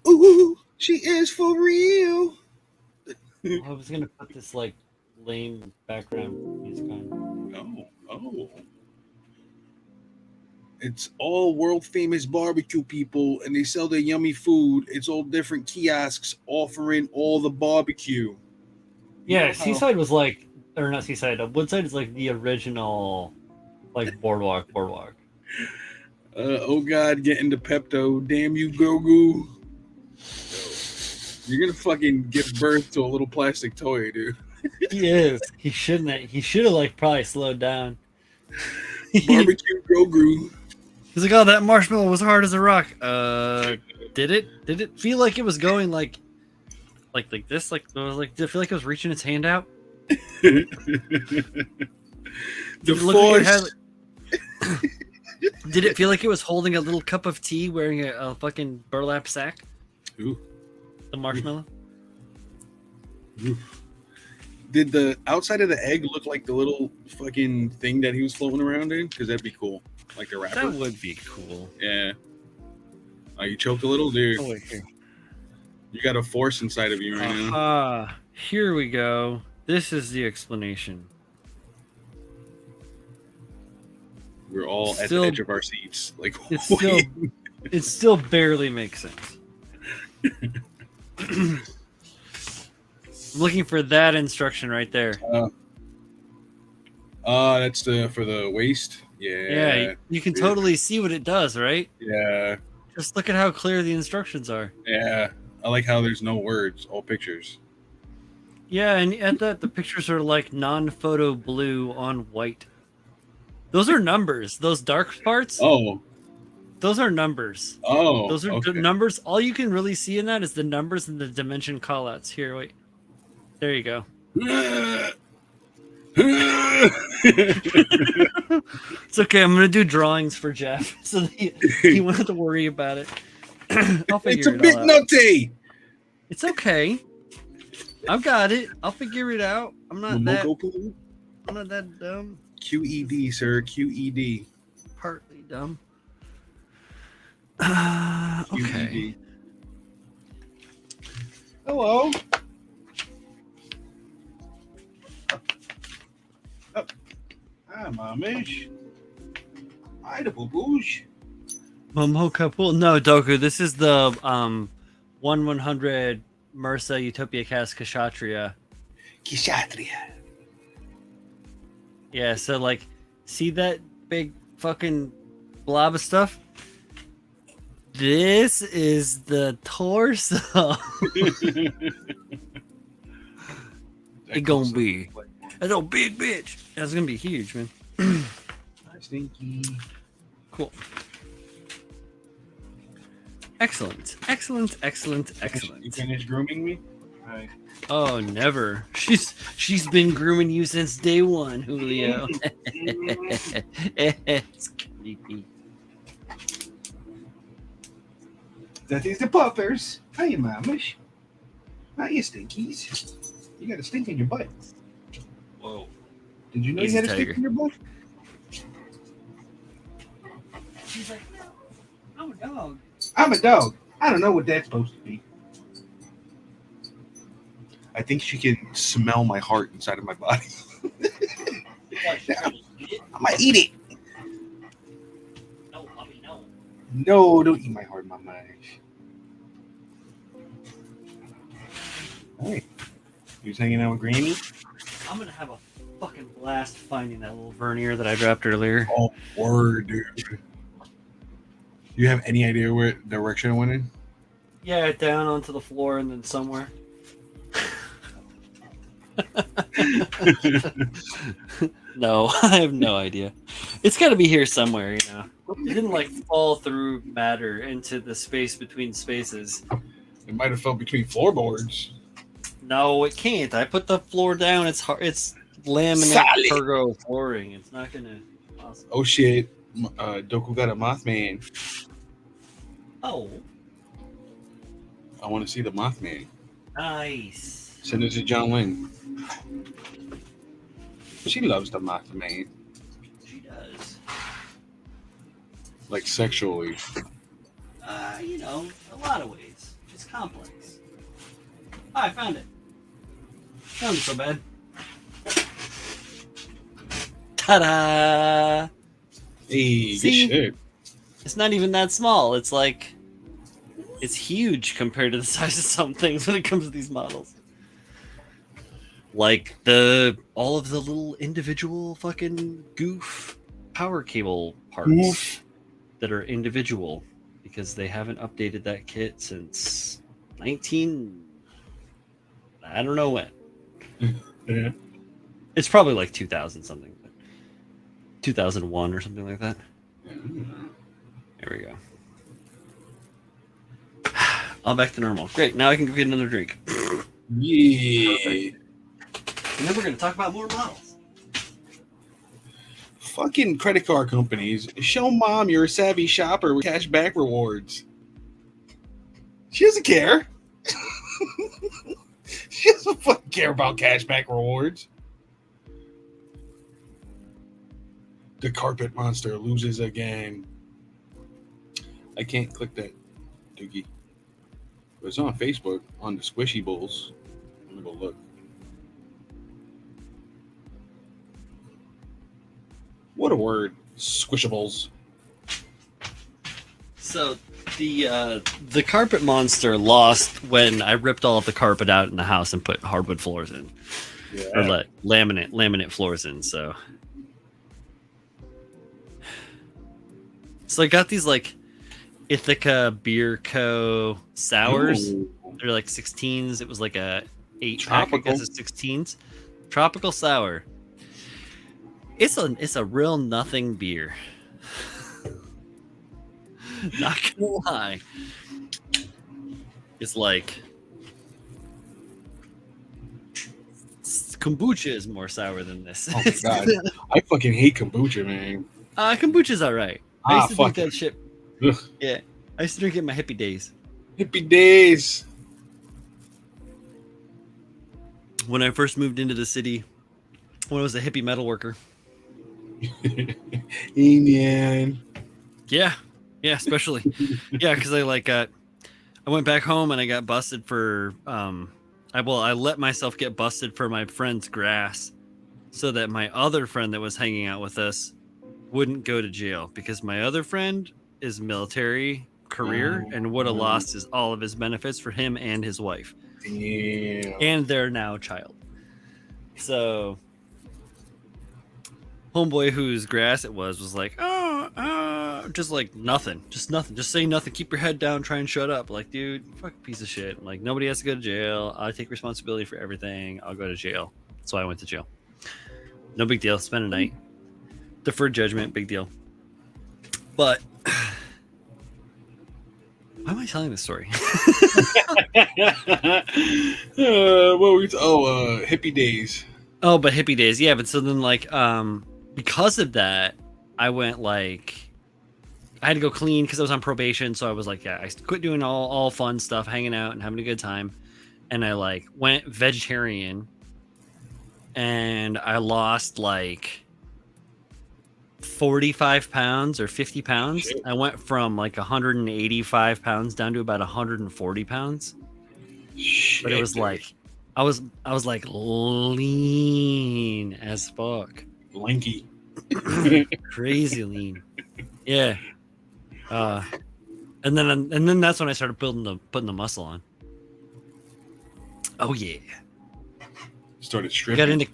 Ooh, she is for real. I was gonna put this like lame background music on. Oh. It's all world famous barbecue people, and they sell their yummy food. It's all different kiosks offering all the barbecue. Yeah, Seaside was like, or not Seaside. Woodside is like the original, like boardwalk. Oh God, getting the Pepto. Damn you, Grogu. You're gonna fucking give birth to a little plastic toy, dude. He is. He shouldn't. He should have like probably slowed down. Barbecue Grogu. He's like, oh, that marshmallow was hard as a rock. Did it? Did it feel like it was going like this? Like, it was like, did it feel like it was reaching its hand out? The force. Did it feel like it was holding a little cup of tea wearing a fucking burlap sack? Ooh. The marshmallow? Ooh. Did the outside of the egg look like the little fucking thing that he was floating around in? Because that'd be cool. Like the wrapper. That would be cool. Yeah. Oh, you choked a little, dude. Oh, wait, here. You got a force inside of you right now. Here we go. This is the explanation. We're all at the edge of our seats. Like, it still barely makes sense. I'm looking for that instruction right there. That's for the waist. Yeah, you can totally see what it does, right? Yeah. Just look at how clear the instructions are. Yeah. I like how there's no words, all pictures. Yeah, and at that, the pictures are like non-photo blue on white. Those are numbers. Those dark parts. Oh. Those are numbers. Oh. Those are numbers. All you can really see in that is the numbers and the dimension callouts. Here, wait. There you go. It's okay. I'm gonna do drawings for Jeff, so that he won't have to worry about it. I'll figure it's a it bit out. nutty. It's okay. I've got it. I'll figure it out. I'm not that dumb. QED, sir. QED. Partly dumb. Okay. QED. Hello. Hi, Momish. Hi, the boo-boos. Momo Kapul. No, Doku. This is the 1/100 Mursa Utopia Cast Kshatriya. Kshatriya. Yeah, so like, see that big fucking blob of stuff? This is the torso. It gonna be. That's a big bitch. That's gonna be huge, man. Hi, Stinky. Cool. Excellent. You finished grooming me? Hi. Oh, never. She's been grooming you since day one, Julio. It's creepy. That is the puppers. Hiya, Mamish. Hiya, Stinkies. You got a stink in your butt. Whoa. Did you know Easy, you had a Tiger. stink in your butt? She's like, no, I'm a dog. I'm a dog. I don't know what that's supposed to be. I think she can smell my heart inside of my body. I'm going to eat it. No, Bobby, no. No, don't eat my heart, Mama. Hey, you was hanging out with Granny? I'm gonna have a fucking blast finding that little vernier that I dropped earlier. Oh, word, dude. You have any idea where direction it went in? Yeah, down onto the floor and then somewhere. No, I have no idea. It's got to be here somewhere, you know. It didn't like fall through matter into the space between spaces. It might have fell between floorboards. No, it can't. I put the floor down. It's hard. It's laminate Solid. pergo flooring. It's not gonna. Awesome. Oh shit! Doku got a Mothman. Oh. I want to see the Mothman. Nice. Send it to John Lynn. She loves the Mothman, She does. like sexually. You know, a lot of ways. It's complex. Ah, I found it. Not so bad. Ta-da! Hey, See? good shit. It's not even that small. It's like, it's huge compared to the size of some things when it comes to these models. Like all of the little individual fucking goof power cable parts Oof. that are individual because they haven't updated that kit since I don't know when. Yeah. It's probably like 2000 something, but 2001 or something like that. There we go. All back to normal. Great. Now I can go get another drink. Yeah. And then we're going to talk about more models. Fucking credit card companies. Show mom you're a savvy shopper with cash back rewards. She doesn't care. She doesn't fucking care about cash back rewards. The carpet monster loses again. I can't click that, Doogie. But it's on Facebook on the Squishy Bulls. I'm gonna go look. What a word, Squishables. So the carpet monster lost when I ripped all of the carpet out in the house and put hardwood floors in, or Yeah. laminate floors in. So I got these like Ithaca Beer Co. sours. Ooh. They're like 16s. It was like a 8 pack, I Tropical. guess, of 16s. Tropical sour. It's a real nothing beer. Not gonna lie. It's like kombucha is more sour than this. Oh my god. I fucking hate kombucha, man. Kombucha's alright. I Ah, used to drink fuck that it. shit. Ugh. Yeah. I used to drink it in my hippie days. Hippie days. When I first moved into the city, when I was a hippie metal worker. Amen. Yeah, especially. Yeah, because I went back home and I got busted for I let myself get busted for my friend's grass so that my other friend that was hanging out with us wouldn't go to jail, because my other friend is military career and would have lost all of his benefits for him and his wife Damn. and their now child. So homeboy whose grass it was like, just like nothing, just say nothing, keep your head down, try and shut up. Like, dude, you fucking piece of shit. Like, nobody has to go to jail. I take responsibility for everything. I'll go to jail. So I went to jail. No big deal. Spend a night. Deferred judgment, big deal. But why am I telling this story? What were we hippie days. Oh, but hippie days, yeah. But so then, like, because of that, I went like, I had to go clean because I was on probation. So I was like, yeah, I quit doing all fun stuff, hanging out and having a good time, and I like went vegetarian, and I lost like 45 pounds or 50 pounds. Shit. I went from like 185 pounds down to about 140 pounds. Shit, But it was dude. like, I was like lean as fuck. lanky. Crazy lean. Yeah. And then that's when I started putting the muscle on. Oh yeah. Started I stripping.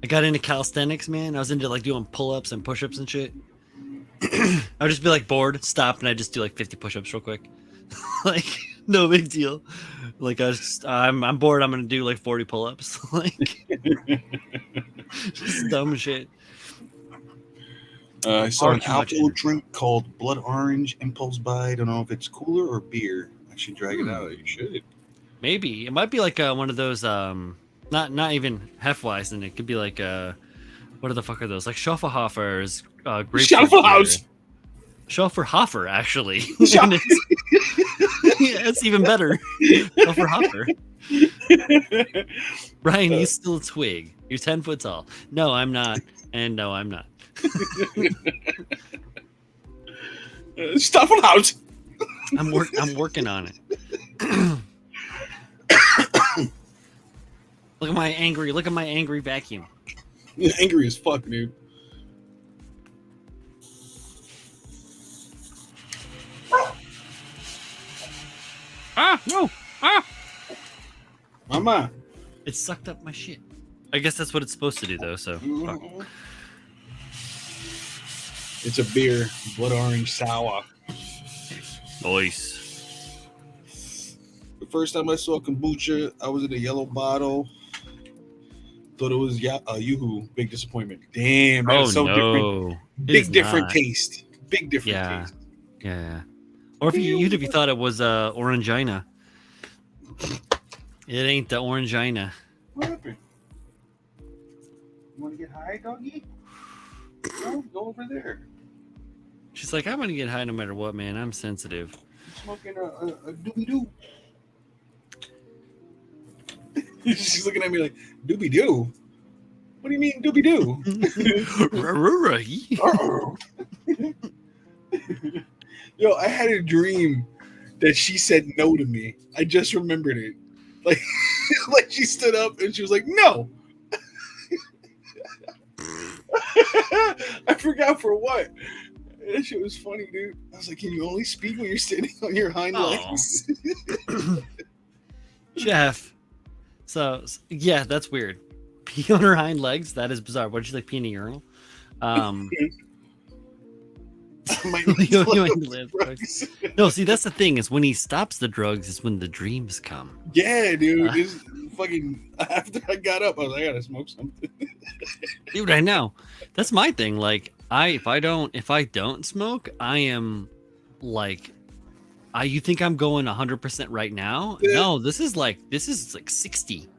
got into calisthenics, man. I was into like doing pull-ups and push-ups and shit. I would just be like bored, stop, and I just do like 50 push-ups real quick. Like, no big deal. Like, I'm bored, I'm gonna do like 40 pull-ups. Like, just dumb shit. I saw an Too much alcohol energy. drink called Blood Orange Impulse Buy. I don't know if it's cooler or beer. I should drag it out. You should. Maybe it might be like one of those not even Hefweizen. It could be like what the fuck are those, like Schoffelhofer's grapefruit Schoffelhaus! beer. Schofferhofer, actually. Scho- And yeah, it's even better. Schofferhofer. Brian, you still a twig. You're 10 foot tall. No, I'm not. And no, I'm not. Staffelhout. I'm working on it. Look at my angry vacuum. You're angry as fuck, dude. Ah, no. Ah. Mama. It sucked up my shit. I guess that's what it's supposed to do, though. So, fuck. It's a beer, blood orange sour. Nice. The first time I saw kombucha, I was in a yellow bottle. Thought it was Yoo-hoo. Big disappointment. Damn, that is so different. Big different taste. Big different taste. Yeah. Or even if you thought it was Orangina. It ain't the Orangina. What happened? You want to get high, doggy? No, go over there. She's like, I'm gonna get high no matter what, man. I'm sensitive. I'm smoking a doobie doo. She's looking at me like, doobie doo? What do you mean, doobie doo? Yo, I had a dream that she said no to me. I just remembered it. Like, like she stood up and she was like, no. I forgot for what. That shit was funny, dude. I was like, can you only speak when you're standing on your hind legs? Jeff. So, yeah, that's weird. Pee on her hind legs? That is bizarre. What did you like, pee in a urinal? My You ain't lived drugs. No, see, that's the thing is when he stops the drugs is when the dreams come. Yeah, dude. It's fucking after I got up, I was like, I gotta smoke something. Dude, I know. That's my thing. Like, if I don't smoke, I am like, you think I'm going 100% right now? Yeah. No, this is like 60.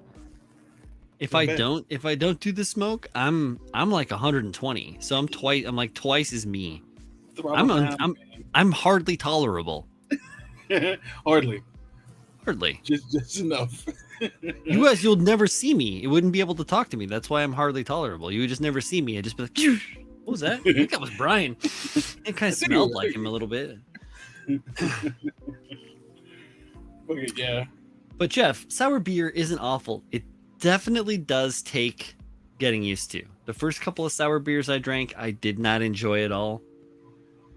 If I don't do the smoke, I'm like 120. So I'm like twice as me. I'm hardly tolerable. Hardly. Just enough. You'll never see me. It wouldn't be able to talk to me. That's why I'm hardly tolerable. You would just never see me. I'd just be like, what was that? I think that was Brian. It kind of smelled like him a little bit. Okay, yeah. But Jeff, sour beer isn't awful. It definitely does take getting used to. The first couple of sour beers I drank, I did not enjoy at all.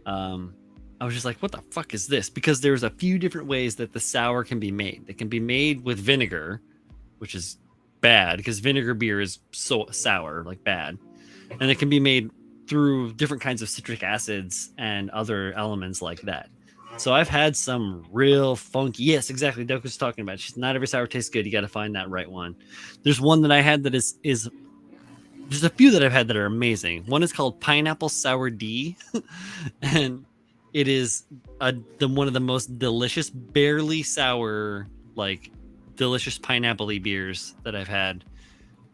I was just like, what the fuck is this? Because there's a few different ways that the sour can be made. It can be made with vinegar, which is bad because vinegar beer is so sour, like bad. And it can be made through different kinds of citric acids and other elements like that. So I've had some real funky. Yes, exactly. Doku's talking about. She's not every sour tastes good. You got to find that right one. There's one that I had that is. There's a few that I've had that are amazing. One is called Pineapple Sour D, and it is one of the most delicious, barely sour, like delicious pineapple-y beers that I've had.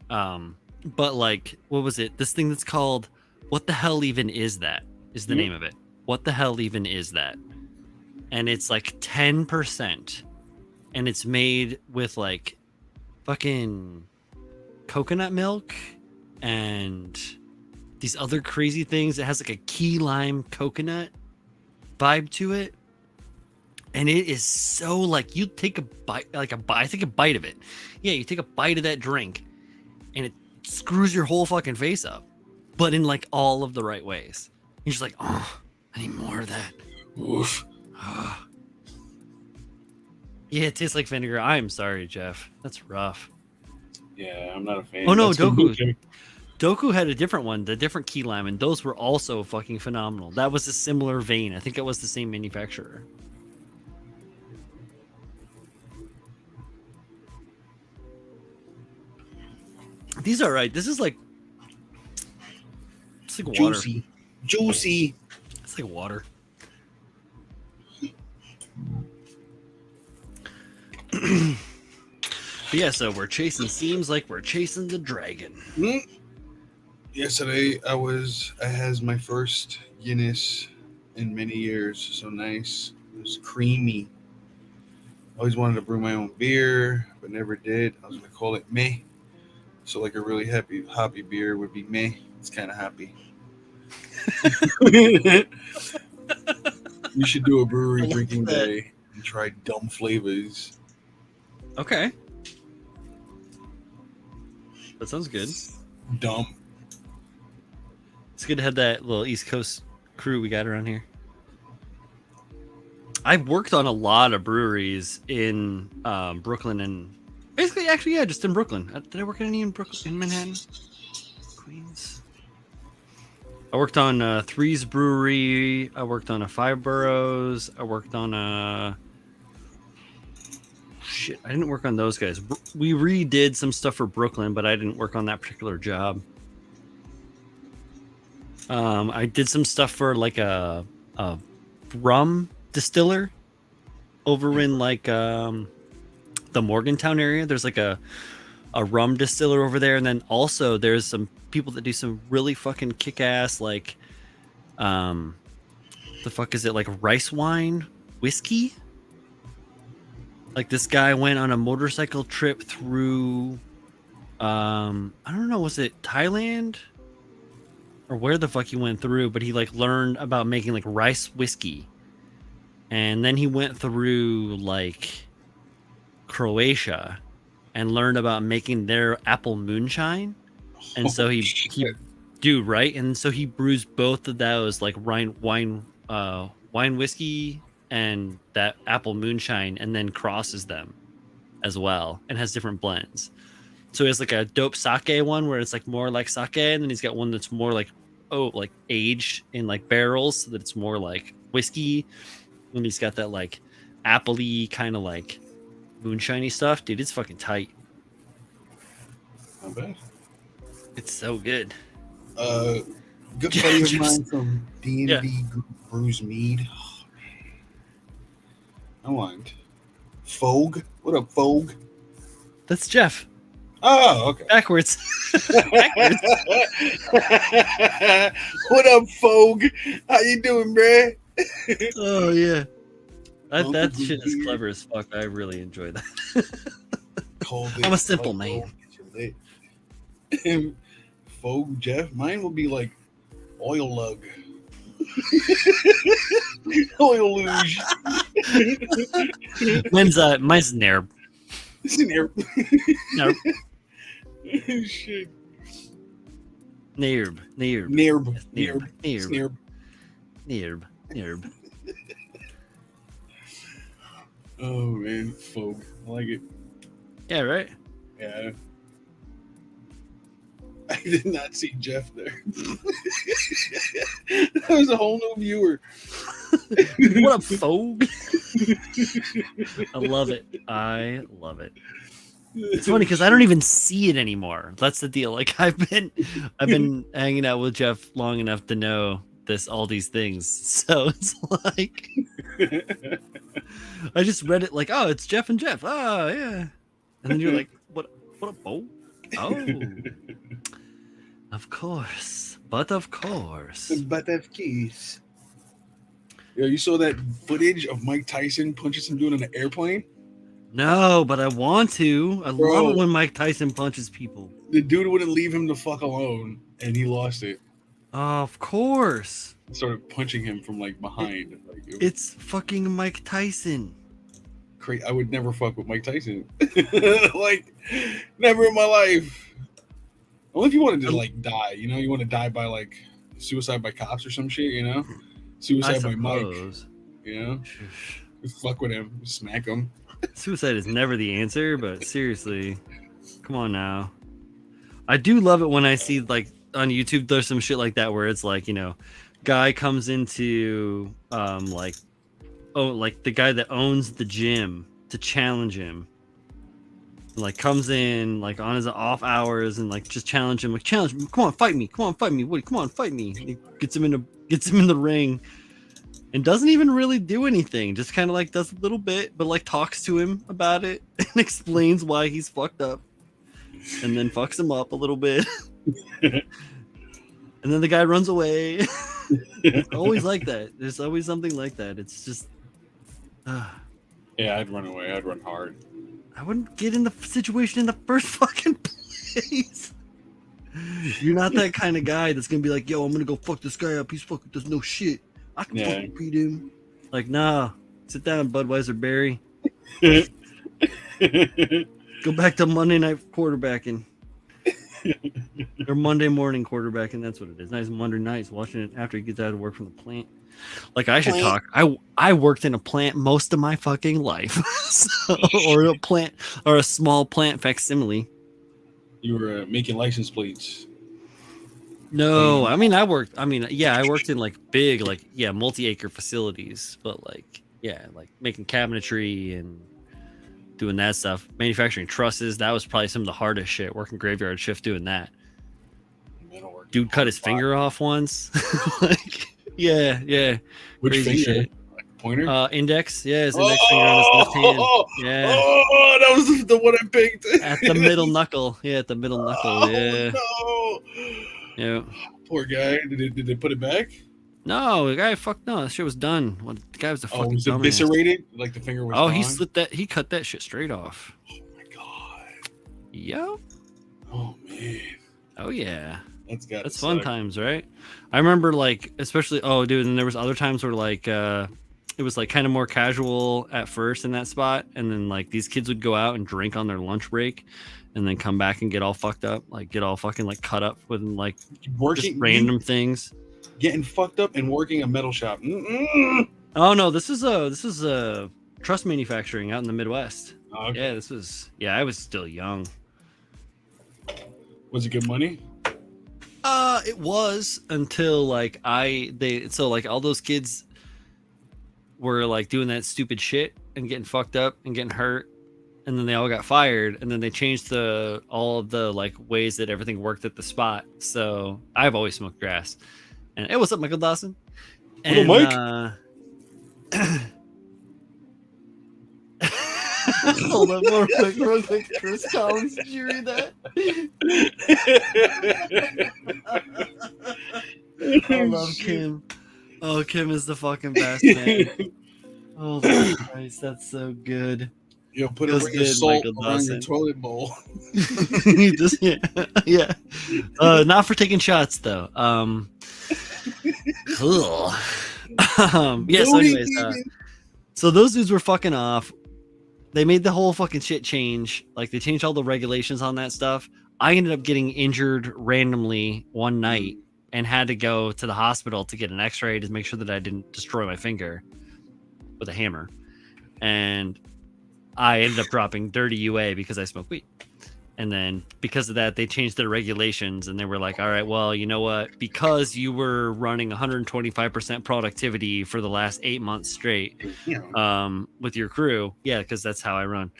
But like, what was it? This thing that's called "What the hell even is that?" is the name of it. What the hell even is that? And it's like 10%, and it's made with like fucking coconut milk and these other crazy things. It has like a key lime coconut vibe to it, and it is so like you take a bite, I take a bite of it. Yeah, you take a bite of that drink, and it screws your whole fucking face up, but in like all of the right ways. You're just like, oh, I need more of that. Oof. Yeah, it tastes like vinegar. I'm sorry, Jeff. That's rough. Yeah, I'm not a fan. Oh no, That's Doku. kombucha. Doku had a different one, the different key lime, and those were also fucking phenomenal. That was a similar vein. I think it was the same manufacturer. These are right. This is like it's like water. Juicy. It's like water. But yeah, so we're chasing. Seems like we're chasing the dragon. Yesterday I had my first Guinness, in many years. So nice. It was creamy. Always wanted to brew my own beer, but never did. I was gonna call it meh. So like a really hoppy beer would be meh. It's kind of hoppy. You should do a brewery drinking day and try dumb flavors. Okay. That sounds good. Dumb. It's good to have that little East Coast crew we got around here. I've worked on a lot of breweries in Brooklyn and basically, actually, yeah, just in Brooklyn. Did I work at any in Brooklyn, in Manhattan, Queens? I worked on Three's Brewery. I worked on a Five Boroughs. I worked on a shit. I didn't work on those guys. We redid some stuff for Brooklyn, but I didn't work on that particular job. I did some stuff for like a rum distiller over in like the Morgantown area. There's like a rum distiller over there, and then also there's some people that do some really fucking kick-ass like the fuck is it, like rice wine whiskey. Like this guy went on a motorcycle trip through I don't know, was it Thailand or where the fuck he went through, but he like learned about making like rice whiskey. And then he went through like Croatia and learned about making their apple moonshine. And so he right. And so he brews both of those like wine whiskey and that apple moonshine, and then crosses them as well and has different blends. So he has like a dope sake one where it's like more like sake, and then he's got one that's more like aged in like barrels so that it's more like whiskey. And he's got that like apple-y kind of like moonshiny stuff. Dude, it's fucking tight. Not bad. It's so good. Good buddy of mine from D&D brews mead. Oh, man. I want Fogue. What up, Fogue? That's Jeff. Oh, okay. Backwards. What up, Fogue? How you doing, bruh? Oh yeah, that shit is clever as fuck. I really enjoy that. I'm a simple man. Fogue Jeff, mine will be like oil lug. Oil luge. Mine's Nerb. Nerb. Shit. Nerb. Oh man, Fogue. I like it. Yeah, right? Yeah. I did not see Jeff there. That was a whole new viewer. What up, Fogue? I love it. It's funny because I don't even see it anymore. That's the deal. Like I've been hanging out with Jeff long enough to know all these things. So it's like I just read it like, oh, it's Jeff and Jeff. Oh yeah. And then you're like, what a boat? Oh. Of course. But of course. But of course. Yo, you saw that footage of Mike Tyson punching some dude on an airplane? No, but I want to. I love it when Mike Tyson punches people. The dude wouldn't leave him the fuck alone, and he lost it. Of course. Started punching him from like behind. It's fucking Mike Tyson. I would never fuck with Mike Tyson. Like, never in my life. Only if you wanted to like die, you know, you want to die by like suicide by cops or some shit, you know, suicide by Mike, you know, fuck with him, smack him. Suicide is never the answer, but seriously, come on now. I do love it when I see like on YouTube there's some shit like that where it's like, you know, guy comes into like the guy that owns the gym to challenge him. Like comes in like on his off hours and like just challenge him, come on, fight me, Woody, come on, fight me. He gets him in the ring and doesn't even really do anything, just kind of like does a little bit, but like talks to him about it and explains why he's fucked up, and then fucks him up a little bit. And then the guy runs away. Always like that. There's always something like that. It's just, Yeah, I'd run away. I'd run hard. I wouldn't get in the situation in the first fucking place. You're not that kind of guy that's gonna be like, yo, I'm gonna go fuck this guy up. He's fucking does no shit. I can Yeah. fucking beat him. Like, nah, sit down, Budweiser Barry. Go back to Monday night quarterbacking. Or Monday morning quarterbacking. That's what it is. Nice Monday nights watching it after he gets out of work from the plant. Like, I should talk. I worked in a plant most of my fucking life. So, or a plant, or a small plant facsimile. You were making license plates. No, I worked in like big, like, yeah, multi-acre facilities, but like, yeah, like making cabinetry and doing that stuff, manufacturing trusses. That was probably some of the hardest shit, working graveyard shift doing that. Dude cut his finger off once. Like, yeah. Which Crazy finger? shit. Like pointer? Index. Yeah, his index finger on his left hand. Yeah. Oh, that was the one I picked. At the middle knuckle. Yeah, at the middle knuckle. Yeah. No. Yeah. Poor guy. Did they put it back? No, the guy, fuck no. That shit was done. The guy was a fucking was it dumbass. eviscerated? Like the finger was Oh, gone? he cut that shit straight off. Oh my god. Yo. Oh man. Oh yeah. That's fun times, right? I remember, like, especially, oh dude, and there was other times where like it was like kind of more casual at first in that spot, and then like these kids would go out and drink on their lunch break and then come back and get all fucked up, like get all fucking like cut up with like just random things. Getting fucked up and working a metal shop. Mm-mm. Oh no, this is a truss manufacturing out in the Midwest. Oh, okay. Yeah, I was still young. Was it good money? It was until like all those kids were like doing that stupid shit and getting fucked up and getting hurt, and then they all got fired, and then they changed all of the like ways that everything worked at the spot. So I've always smoked grass. And hey, what's up, Michael Dawson? And, Mike. Hold up, real quick. Chris Collins, did you read that? I love Kim. Oh, Kim is the fucking best, man. Oh, Christ, that's so good. Yo, put Feels a ring of good, salt Michael around your Dawson. toilet bowl. Yeah. Not for taking shots though. Cool. Yeah. So, anyways, so those dudes were fucking off. They made the whole fucking shit change. Like, they changed all the regulations on that stuff. I ended up getting injured randomly one night and had to go to the hospital to get an x-ray to make sure that I didn't destroy my finger with a hammer. And I ended up dropping dirty UA because I smoke weed. And then because of that, they changed their regulations, and they were like, all right, well, you know what? Because you were running 125% productivity for the last 8 months straight with your crew. Yeah, because that's how I run.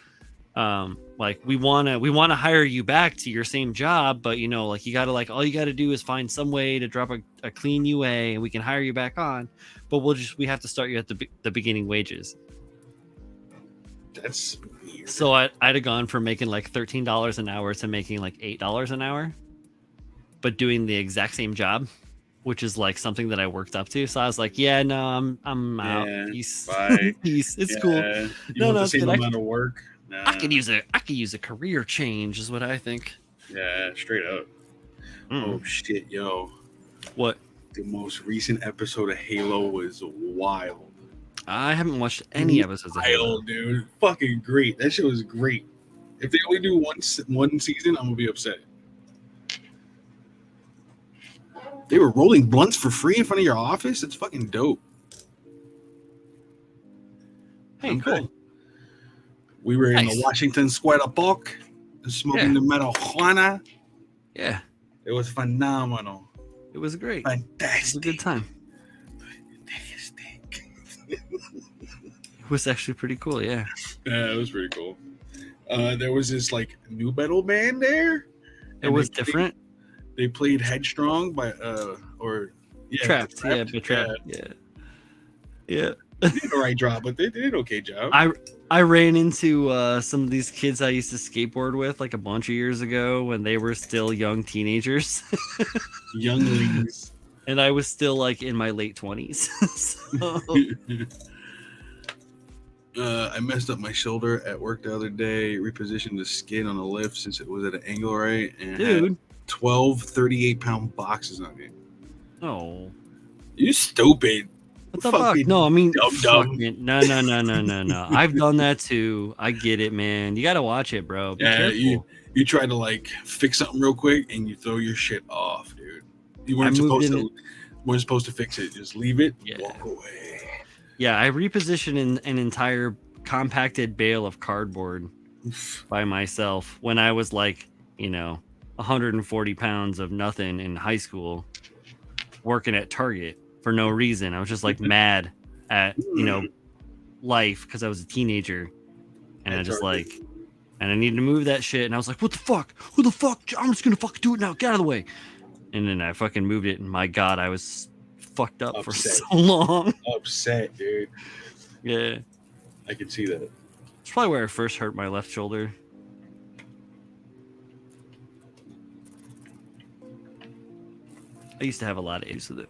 Like, we want to hire you back to your same job, but, you know, like, you got to, like, all you got to do is find some way to drop a clean UA and we can hire you back on. But we have to start you at the beginning wages. That's weird. So I'd have gone from making like $13 an hour to making like $8 an hour, but doing the exact same job, which is like something that I worked up to. So I was like, yeah, no, I'm out. Peace. Bye. Peace. It's Yeah. cool. You No, want no, the it's same good. amount of work. Nah. I could use a career change, is what I think. Yeah, straight up. Oh shit, yo! What? The most recent episode of Halo was wild. I haven't watched any episodes of Halo. Wild, dude. Fucking great. That shit was great. If they only do one season, I'm gonna be upset. They were rolling blunts for free in front of your office. It's fucking dope. Hey, cool. We were in Nice. the Washington Square Park, smoking the marijuana. Yeah, It was phenomenal. it was great. It was Fantastic. a good time. Fantastic. It was actually pretty cool. Yeah. Yeah, it was pretty cool. There was this like new metal band there. It and was they different. They played Headstrong by Trapped. Yeah, but Trapped. Yeah. They did the right job, but they did an okay job. I ran into some of these kids I used to skateboard with like a bunch of years ago when they were still young teenagers. Younglings. and I was still like in my late 20s. So, I messed up my shoulder at work the other day, repositioned the skin on the lift since it was at an angle right, and it had dude, 12 38-pound boxes on it. oh, You stupid. what the fuck? Fucking No, I mean, dumb. no. I've done that too. I get it, man. You gotta watch it, bro. Be careful. You try to like fix something real quick and you throw your shit off, dude. You I weren't moved supposed to fix it. Just leave it. Yeah. Walk away. Yeah, I repositioned an entire compacted bale of cardboard by myself when I was like, 140 pounds of nothing in high school, working at Target for no reason. I was just like mad at, life because I was a teenager, and I just Target. like, and I needed to move that shit. And I was like, what the fuck? Who the fuck? I'm just gonna fucking do it now. Get out of the way. And then I fucking moved it, and my God, I was fucked up for Upset. so long. Upset, dude. Yeah. I can see that. It's probably where I first hurt my left shoulder. I used to have a lot of issues with it.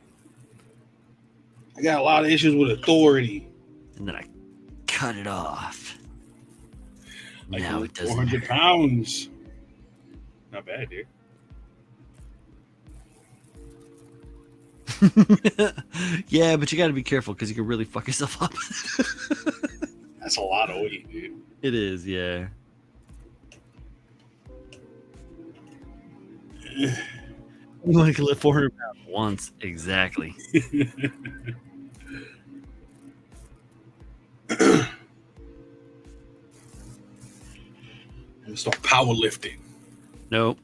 I got a lot of issues with authority. And then I cut it off. Like Now it doesn't 400 hurt. pounds. Not bad, dude. Yeah, but you got to be careful because you can really fuck yourself up. That's a lot of weight, dude. It is, yeah. You only can lift 400 pounds once. Exactly. And start powerlifting. Nope.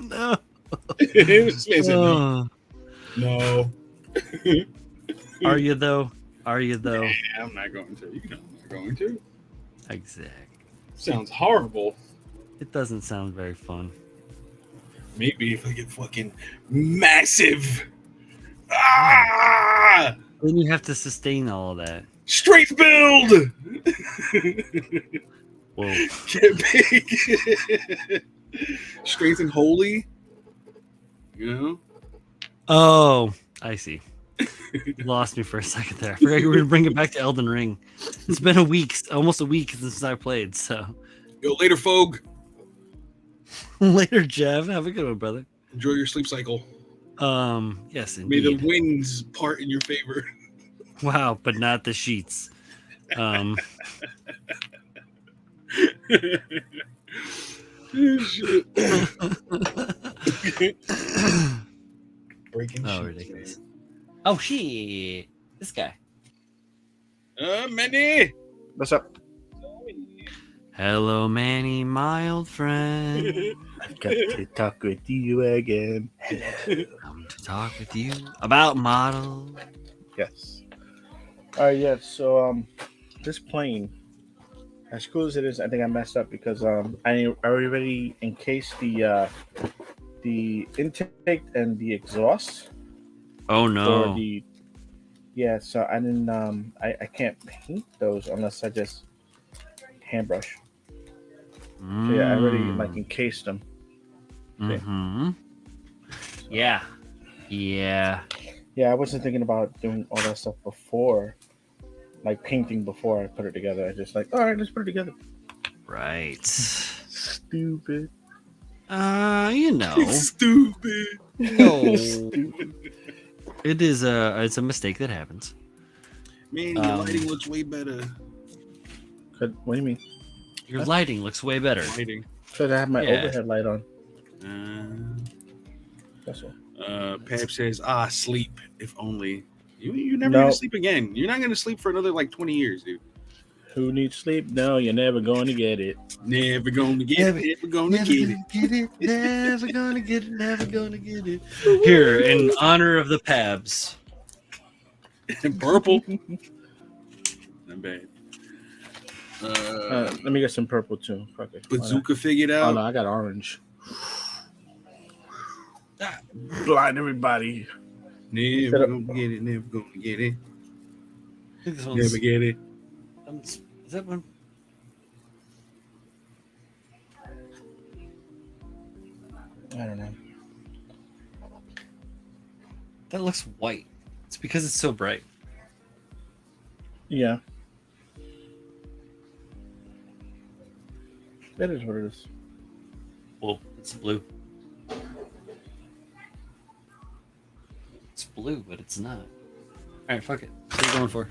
No. This man said Uh, no. Are you though? Are you though? Yeah, I'm not going to. You know I'm not going to. Exactly. Sounds horrible. It doesn't sound very fun. Maybe if I get fucking massive. Ah! Then you have to sustain all of that. Strength build! Whoa. Get big. Strength and holy. You know? Oh, I see. You lost me for a second there. I forgot you were going to bring it back to Elden Ring. It's been a week, almost a week since I played, so. Yo, later, Fogue. Later, Jeff. Have a good one, brother. Enjoy your sleep cycle. Yes, May the indeed. winds part in your favor. Wow, but not the sheets. Shit. Breaking Oh, sheets, ridiculous. Oh, shit. This guy. Manny. What's up? Hello, Manny, my old friend. I've got to talk with you again. Come to talk with you about model. Yes. All right. Yeah. So this plane, as cool as it is, I think I messed up because I already encased the intake and the exhaust. Oh, no. For the so I didn't I can't paint those unless I just hand brush. So yeah, I already like encased them. Mm-hmm. Yeah. Yeah. Yeah, I wasn't thinking about doing all that stuff before, like painting before I put it together. I just like, all right, let's put it together. Right. Stupid. You know. Stupid. No. It's a mistake that happens. Man, your lighting looks way better. What do you mean? Your lighting looks way better. Lighting. Because I have my Yeah. overhead light on. That's all. Pap says, sleep, if only. You're never No. going to sleep again. You're not going to sleep for another, 20 years, dude. Who needs sleep? No, you're never going to get it. Never going to get it. Never going to get it. Never gonna get it. Never gonna get it. Here, in honor of the Pabs. Purple. Not bad. Let me get some purple too. Fuck it. Bazooka figured Oh out. no, I got orange. Blind everybody. Never going to get it. Never going to get it. I think this Never one's. get it. Is that one? I don't know. That looks white. It's because it's so bright. Yeah. That is what it is. Well, it's blue. It's blue, but it's not. All right, fuck it. What are you going for?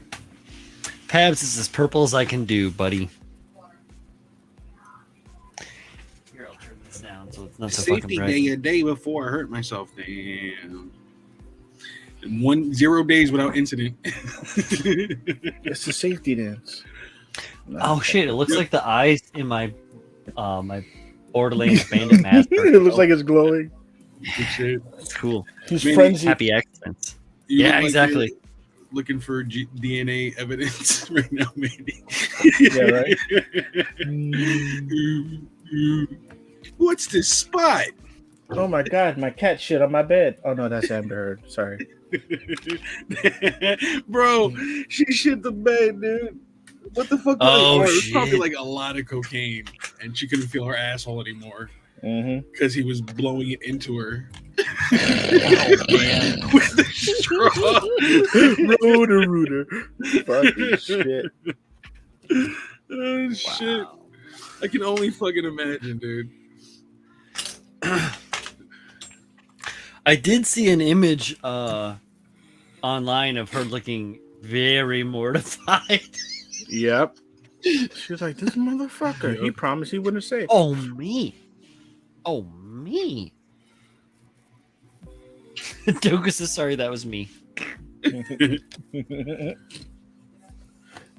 Pabs is as purple as I can do, buddy. Here, I'll turn this down so it's not so Safety fucking bright. day a day before I hurt myself. Damn. 0 days without incident. It's a safety dance. Oh shit! It looks like the eyes in my my Borderlands Bandit mask. It looks like it's glowing. Good shit. It's cool. He's Maybe frenzied. Happy accidents. You Yeah, look like exactly. you're looking for DNA evidence right now, maybe. Yeah, right? What's this spot? Oh my god, my cat shit on my bed. Oh no, that's Amber Heard. Sorry. Bro, she shit the bed, dude. What the fuck? Oh, it was probably shit. like a lot of cocaine, and she couldn't feel her asshole anymore Mm-hmm. because he was blowing it into her Oh man. with the straw. Rooter. Fucking shit. Oh shit! Wow. I can only fucking imagine, dude. I did see an image online of her looking very mortified. Yep. She was like, this motherfucker. He Yep. promised he wouldn't say it. Oh me. Oh me. Douglas is sorry, that was me.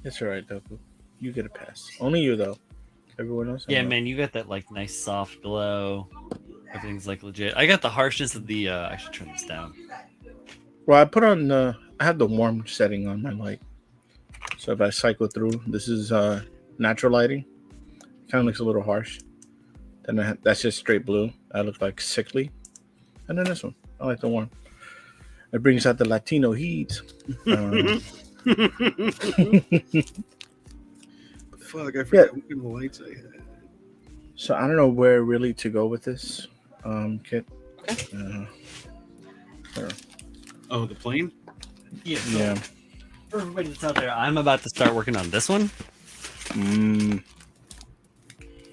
It's all right, though. You get a pass. Only you, though. Everyone else? I Yeah, know. man, you got that like nice soft glow. Everything's like legit. I got the harshness of the I should turn this down. Well, I put on I have the warm setting on my light. So if I cycle through, this is natural lighting. Kind of looks a little harsh. Then that's just straight blue. I look like sickly. And then this one, I like the warm. It brings out the Latino heat. Fuck, I forgot what kind of lights I had. So I don't know where really to go with this kit. Oh, the plane? Yeah, so Yeah. for everybody that's out there, I'm about to start working on this one.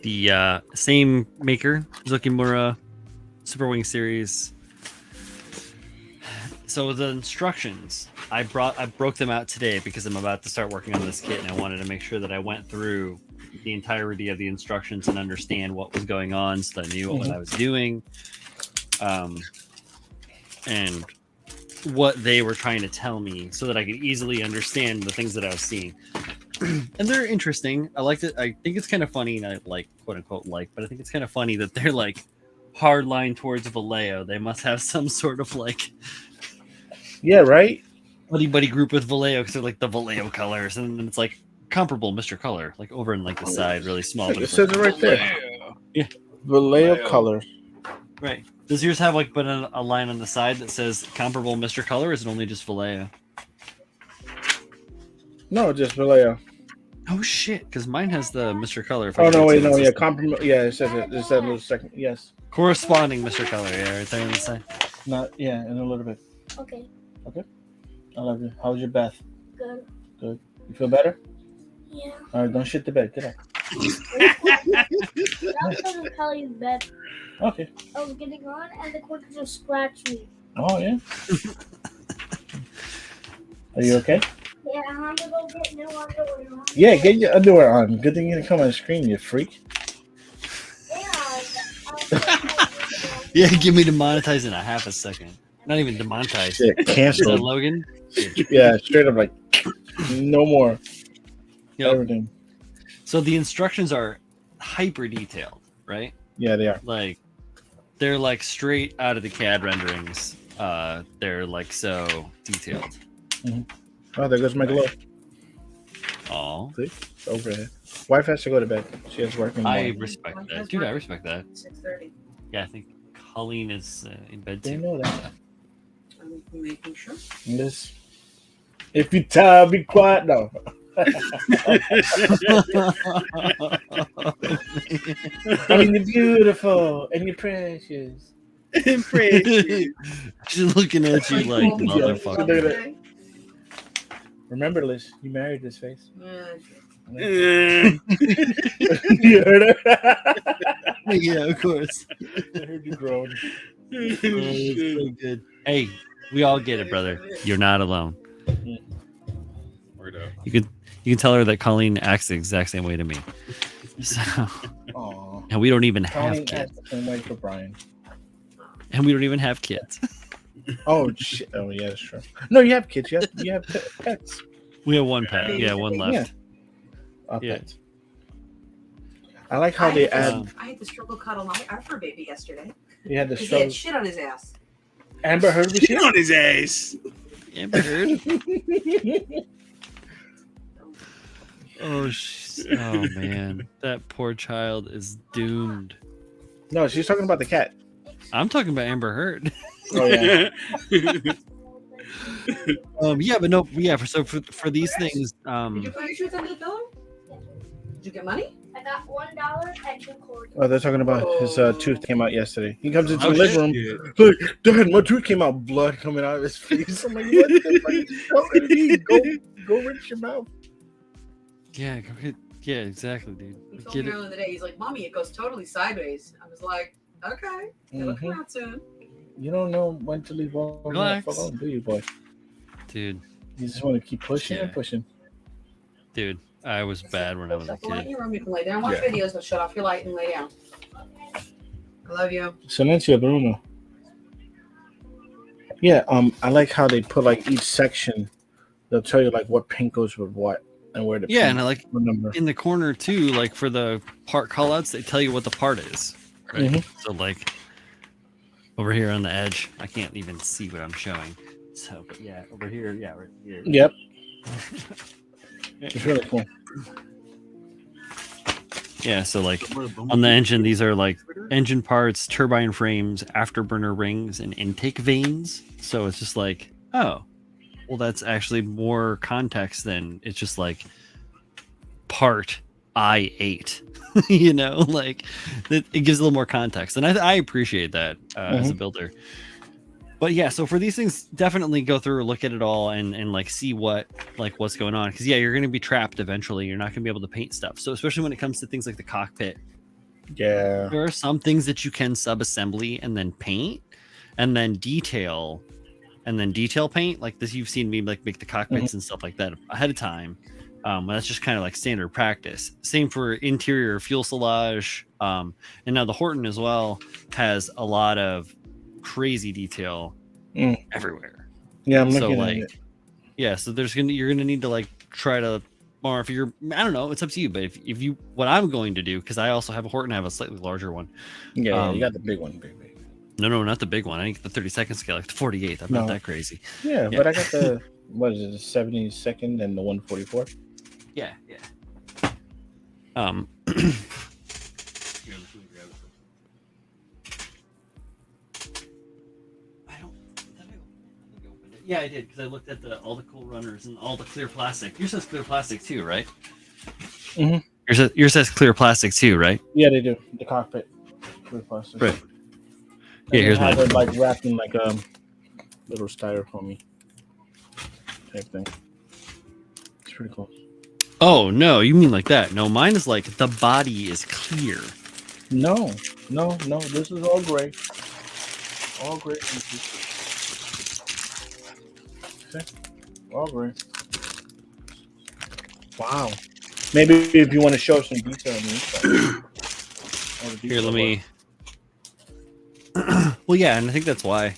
The same maker, Zukimura Super Wing series. So the instructions I broke them out today because I'm about to start working on this kit, and I wanted to make sure that I went through the entirety of the instructions and understand what was going on, so that I knew what I was doing, and what they were trying to tell me, so that I could easily understand the things that I was seeing. And they're interesting. I liked it. I think it's kind of funny, and I like, quote unquote, but I think it's kind of funny that they're like hard line towards Vallejo. They must have some sort of like Yeah, right? buddy group with Vallejo, because they're like the Vallejo colors, and then it's like comparable Mr. Color, like over in like the side, really small. It says it right there. Yeah. Vallejo color. Right. Does yours have like a line on the side that says comparable Mr. Color, or is it only just Vallejo? No, just Vallejo. Oh shit, because mine has the Mr. Color. Oh no, wait, no, yeah, compliment. Yeah, it says it. It said a little second. Yes, Corresponding Mr. Color, yeah, right there on the side. not yeah, in a little bit. Okay, I love you. How's your bath? good. You feel better? Yeah. All right, don't shit the bed. Get up. That doesn't tell you that Okay. I was getting on and the cord just scratched me. Oh yeah. Are you okay? Yeah, I'm gonna go get new underwear. Yeah, get your underwear on. Good thing you didn't come on the screen, you freak. Yeah, give me demonetize in a half a second. Not even demonetize. Shit, Is that canceled. Logan? Yeah, straight up like no more. Yep. Everything. So the instructions are hyper detailed, right? Yeah, they are. Like they're like straight out of the CAD renderings. They're like so detailed. Oh, there goes my glow. Oh, Overhead. Wife has to go to bed. She has work in the I morning. respect that, dude. I respect that. 6:30. Yeah, I think Colleen is in bed They too. know that. I'm making sure. This. If you tired, be quiet. No. I mean, you're beautiful and you're precious. She's looking at you like Yeah. motherfucker. Okay. Remember, Liz, you married this face. Yeah, You heard her? Yeah, of course. I heard you groan. Oh, it's so good. Hey, we all get it, brother. You're not alone. Word up. You can tell her that Colleen acts the exact same way to me. So, Aw. and we don't even have Colleen kids. acts the same way for Brian. And we don't even have kids. Oh shit! Oh yeah, that's true. No, you have kids. You have pets. We have one pet. Yeah, one left. Yeah. Pets. I like how they add. I had to struggle cuddle our fur baby yesterday You had the because he had show. shit on his ass. Amber Heard was Get here. on his ass. Amber Heard. Oh man, that poor child is doomed. No, she's talking about the cat. I'm talking about Amber Heard. Oh yeah. Yeah, but no, yeah. For these things, Did you put your shoes under the pillow? Did you get money? I got $1 and 2 cords. Oh, they're talking about his tooth came out yesterday. He comes into Oh, the living shit. room. Look, Dad, my tooth came out. Blood coming out of his face. I'm like, what the fuck is going on? Go rinse your mouth. yeah, go get, yeah, exactly, dude. He told Get me it. earlier in the day, he's like, Mommy, it goes totally sideways. I was like, okay, it'll come out soon. You don't know when to leave all that Relax. alone, do you, boy? Dude, You just want to keep pushing and Yeah. pushing. dude, I was bad when I was a Shut the light in kid. your room. You can lay there and watch Yeah. videos, but shut off your light and lay down. I love you. Silencio, Bruno. Yeah, I like how they put like each section. They'll tell you like what paint goes with what and where the Yeah, paint and I like number. in the corner too, like for the part callouts, they tell you what the part is. Right. Mhm. So like over here on the edge, I can't even see what I'm showing. So, but yeah, over here, yeah, right here. Yep, it's really cool. Yeah, so like on the engine, these are like engine parts, turbine frames, afterburner rings, and intake vanes. So it's just like, oh, well, that's actually more context than it's just like part I8. You know, like it gives a little more context, and I appreciate that as a builder. But yeah, so for these things, definitely go through, look at it all, and like see what's going on, because yeah, you're going to be trapped eventually. You're not going to be able to paint stuff. So especially when it comes to things like the cockpit, Yeah, there are some things that you can sub-assembly and then paint, and then detail paint. Like this, you've seen me like make the cockpits and stuff like that ahead of time. That's just kind of like standard practice. Same for interior fuselage. And now the Horton as well has a lot of crazy detail everywhere. yeah, I'm So looking like, at it. yeah, so you're gonna need to like try to, or if you're, I don't know, it's up to you. But if you, what I'm going to do, because I also have a Horton, I have a slightly larger one. Yeah, you got the big one, baby. No, not the big one. I think the 32nd scale, like the 48th. I'm not that crazy. Yeah, Yeah. but I got the what is it, the 72nd and the 144. Yeah. I don't. Yeah, I did, because I looked at all the cool runners and all the clear plastic. Yours says clear plastic too, right? Mhm. Yours says clear plastic too, right? Yeah, they do the cockpit. Clear plastic. Right. And Yeah, they here's have mine. it like wrapped in like a little styrofoamy type thing. It's pretty cool. Oh no, you mean like that? No, mine is like the body is clear. No. This is all gray. All gray pieces. Okay. All gray. Wow. Maybe if you want to show some detail on the inside. All the Here, detail let work. me. Well, yeah, and I think that's why.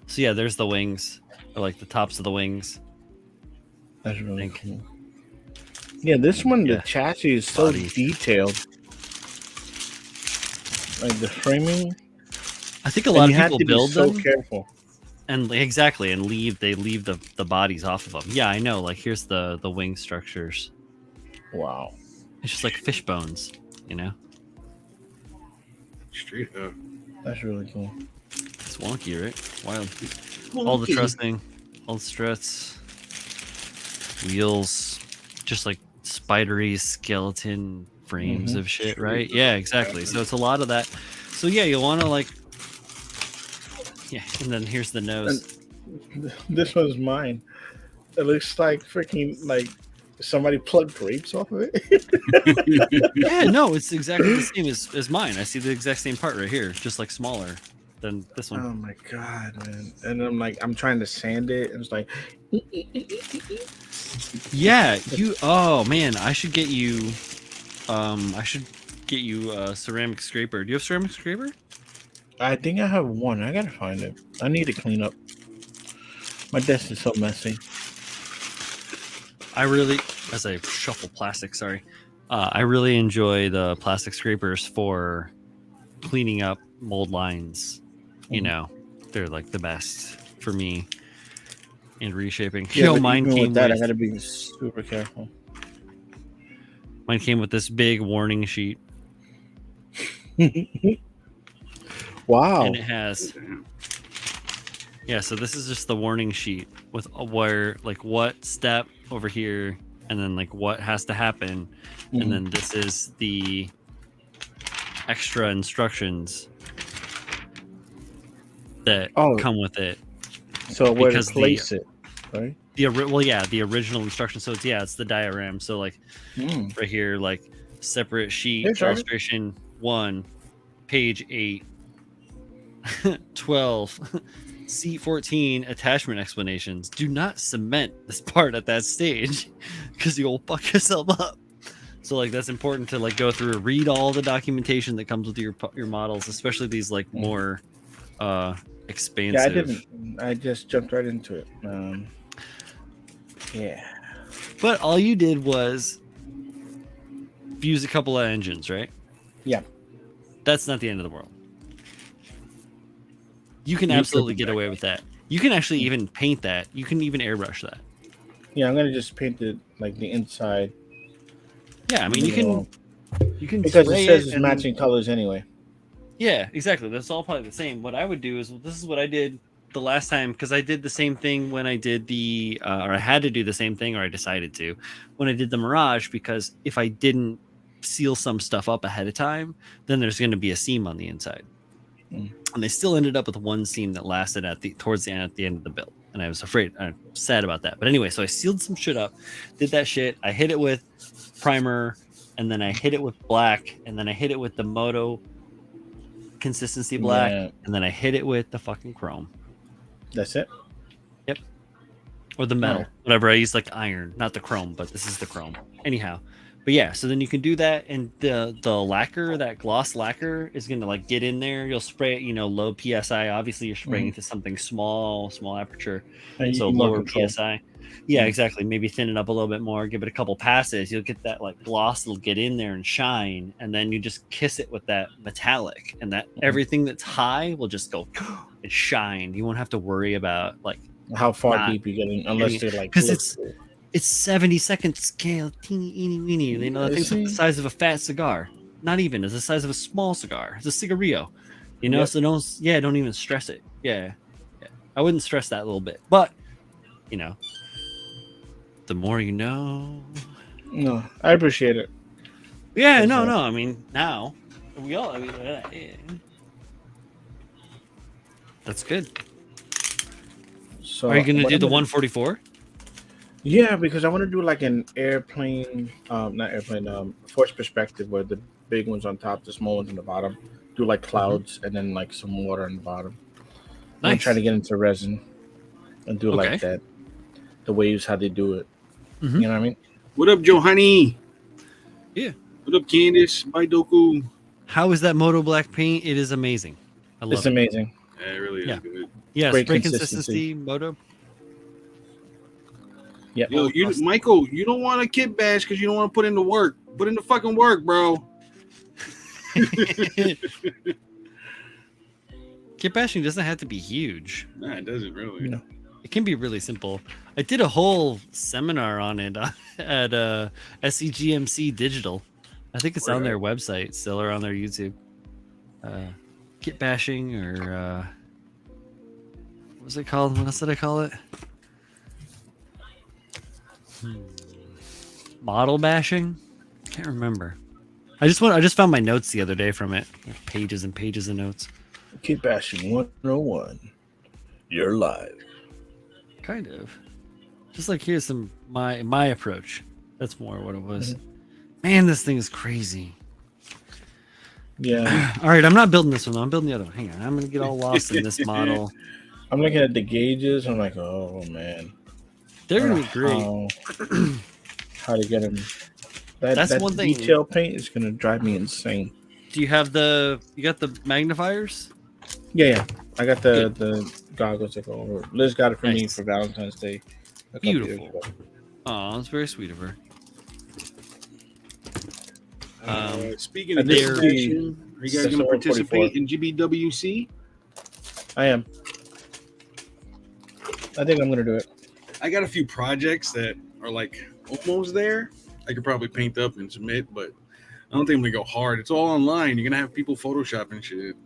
So yeah, there's the wings, or like the tops of the wings. That's really think. cool. Yeah, this one, Yeah. the chassis is so Body. detailed. Like the framing. I think a and lot you of have people to be build so them careful. and exactly and leave the bodies off of them. Yeah, I know. Like here's the wing structures. Wow. It's just like fish bones, you know. Straight up. That's really cool. It's wonky, right? Wild. All the trusting, all the struts, wheels, just like spidery skeleton frames of shit, right? Yeah, exactly. So it's a lot of that. So yeah, you'll want to like, yeah, and then here's the nose. This one's mine. It looks like freaking like somebody plucked grapes off of it. Yeah, no, it's exactly the same as mine. I see the exact same part right here, just like smaller than this one. Oh my god, man! And I'm like, I'm trying to sand it, and it's like, Yeah, you. Oh man, I should get you. I should get you a ceramic scraper. Do you have ceramic scraper? I think I have one. I gotta find it. I need to clean up. My desk is so messy. I really, as I shuffle plastic, sorry. I really enjoy the plastic scrapers for cleaning up mold lines. You know, they're like the best for me in reshaping. Yeah, Yo, but mine even came with that, I with, gotta be super careful. mine came with this big warning sheet, Wow. and it has. Yeah, so this is just the warning sheet with where like what step over here, and then like what has to happen, and then this is the extra instructions that come with it. So where to because place it, right? The original instructions. So it's the diagram. So like right here, like separate sheet, Hey, Charlie. illustration 1, page 8, 12. C14 attachment explanations. Do not cement this part at that stage because you'll fuck yourself up. So like that's important to like go through, read all the documentation that comes with your models, especially these like more expansive. Yeah, I didn't. I just jumped right into it. Yeah. But all you did was fuse a couple of engines, right? Yeah. That's not the end of the world. You can absolutely get away with that. You can actually even paint that. You can even airbrush that. Yeah, I'm gonna just paint it like the inside. Yeah, I mean you can because spray it says it's and- matching colors anyway. Yeah, exactly. That's all probably the same. What I would do is this is what I did the last time because I did the same thing when I did the or I had to do the same thing or I decided to when I did the Mirage because if I didn't seal some stuff up ahead of time, then there's going to be a seam on the inside. And they still ended up with one seam that lasted towards the end of the build. And I'm sad about that. But anyway, so I sealed some shit up, did that shit. I hit it with primer, and then I hit it with black, and then I hit it with the Moto consistency black, and then I hit it with the fucking chrome. That's it? Yep. Or the metal. Whatever. I use like iron, not the chrome, but this is the chrome. Anyhow. But yeah, so then you can do that, and the lacquer, that gloss lacquer, is gonna like get in there. You'll spray it, low psi. Obviously, you're spraying into something small aperture, so lower psi. Yeah, exactly. Maybe thin it up a little bit more. Give it a couple passes. You'll get that like gloss. It'll get in there and shine, and then you just kiss it with that metallic, and that everything that's high will just go and shine. You won't have to worry about like how far deep you get in, unless they're like because it's 70-second scale, teeny weeny. That thing's like the size of a fat cigar. Not even. It's the size of a small cigar. It's a cigarillo. So don't even stress it. Yeah. I wouldn't stress that a little bit. But, the more you know. No, I appreciate it. Yeah, no. I mean, now we all. That's good. So are you going to do the 144? Yeah, because I want to do like an airplane, forced perspective where the big ones on top, the small ones on the bottom. Do like clouds and then like some water on the bottom. Nice. I'm trying to get into resin and do like that. The waves, how they do it. You know what I mean? What up, Johanny? Yeah. What up, Candace? Bye, Doku. How is that Moto Black paint? It is amazing. I love it. It's amazing. Yeah, it really is good. Yeah, spray consistency, Moto. Yeah. Yo, Michael, you don't want a kit bash because you don't want to put in the work. Put in the fucking work, bro. Kit bashing doesn't have to be huge. Nah, it doesn't really. No. It can be really simple. I did a whole seminar on it at SEGMC Digital. I think it's on their website still or on their YouTube. Kit bashing or what was it called? What else did I call it? Model bashing? Can't remember. I just found my notes the other day from it. Pages and pages of notes. Kid Bashing 101. You're live. Kind of. Just like here's some my approach. That's more what it was. Man, this thing is crazy. Yeah. All right, I'm not building this one. I'm building the other one. Hang on, I'm gonna get all lost in this model. I'm looking at the gauges. I'm like, oh man, They're gonna be great. How to get them? That's that one thing. Detail paint is gonna drive me insane. Do you have you got the magnifiers? Yeah. I got the goggles that go over. Liz got it for me Nice. for Valentine's Day. a couple years Beautiful. ago. Oh, that's very sweet of her. Speaking of they're- distribution, are you guys going to 44. participate in GBWC? I am. I think I'm gonna do it. I got a few projects that are like almost there. I could probably paint up and submit, but I don't think I'm gonna go hard. It's all online. You're gonna have people Photoshop and shit.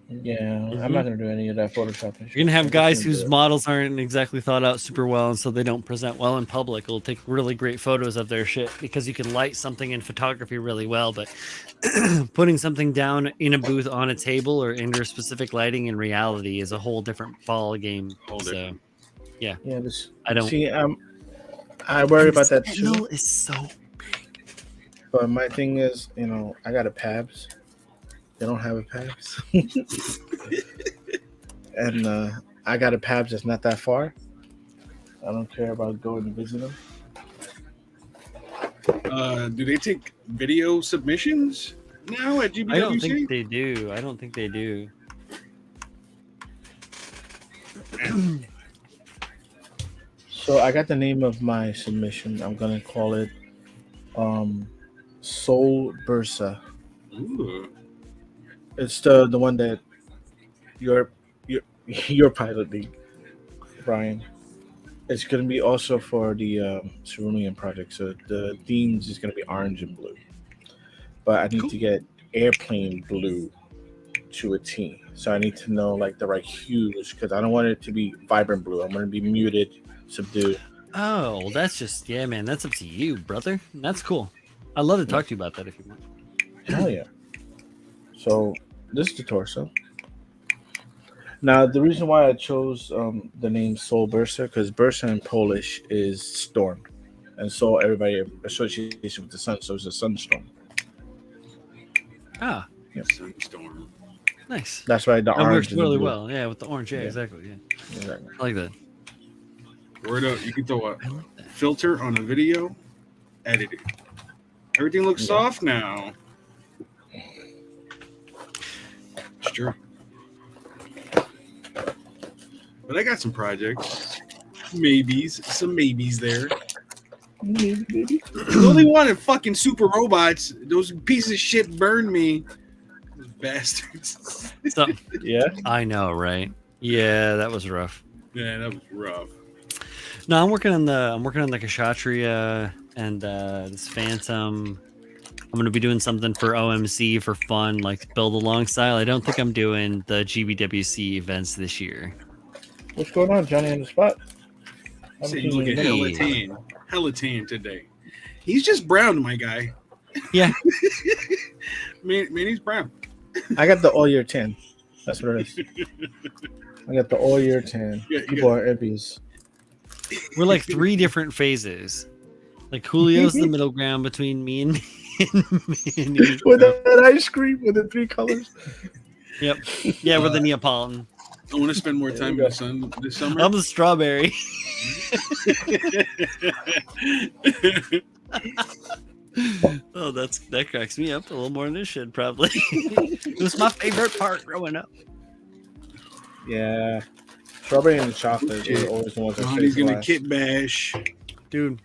Yeah, I'm not gonna do any of that Photoshop. You're gonna have guys whose models aren't exactly thought out super well, and so they don't present well in public. It'll take really great photos of their shit because you can light something in photography really well, but putting something down in a booth on a table or under specific lighting in reality is a whole different ball game. So, Yeah, this. I don't See, I worry about that Sentinel too. is so But my thing is, I got a PABS. They don't have a PABS. And I got a PABS that's not that far. I don't care about going to visit them. Do they take video submissions now at GBWC? I don't think they do. I don't think they do. So I got the name of my submission. I'm gonna call it Soul Bursa. Ooh. It's the one that your piloting, Brian. It's gonna be also for the Cerulean project. So the themes is gonna be orange and blue, but I need to get airplane blue to a T. So I need to know like the right hues because I don't want it to be vibrant blue. I want it to be muted, subdued. Oh, that's just man. That's up to you, brother. That's cool. I'd love to talk to you about that if you want. Hell yeah. So this is the torso. Now the reason why I chose the name Soul Bursa because Bursa in Polish is storm, and so everybody associates with the sun, so it's a sunstorm. Ah, Sunstorm. nice. That's why the That orange works and the really blue. well. Yeah, with the orange. Yeah, Yeah. exactly. Yeah, Exactly. I like that. Word up. You can throw a I like that. filter on a video, edit it. Everything looks Yeah. soft now. It's true. But I got some projects. Some maybes there. The only one in fucking super robots. Those pieces of shit burned me. Those bastards. So Yeah. I know, right? Yeah, that was rough. Yeah, that was rough. No, I'm working on the Kshatriya and this Phantom. I'm gonna be doing something for OMC for fun, like build along style. I don't think I'm doing the GBWC events this year. What's going on, Johnny on the spot? I'm Say he's looking hella Hey. tan. Hella tan today. He's just brown, my guy. Yeah. Man, he's brown. I got the all year 10. That's what it is. I got the all year 10. Yeah, you People got- are envious. We're like three different phases. Like Julio's the middle ground between me and you. With that ice cream with the 3 colors. Yep. Yeah, we're the Neapolitan. I want to spend more time in the sun this summer. I'm the strawberry. Oh, that cracks me up a little more than this should probably. It was my favorite part growing up. Yeah. Strawberry and chocolate are always the ones that Honey's stay gonna last. kit bash. Dude.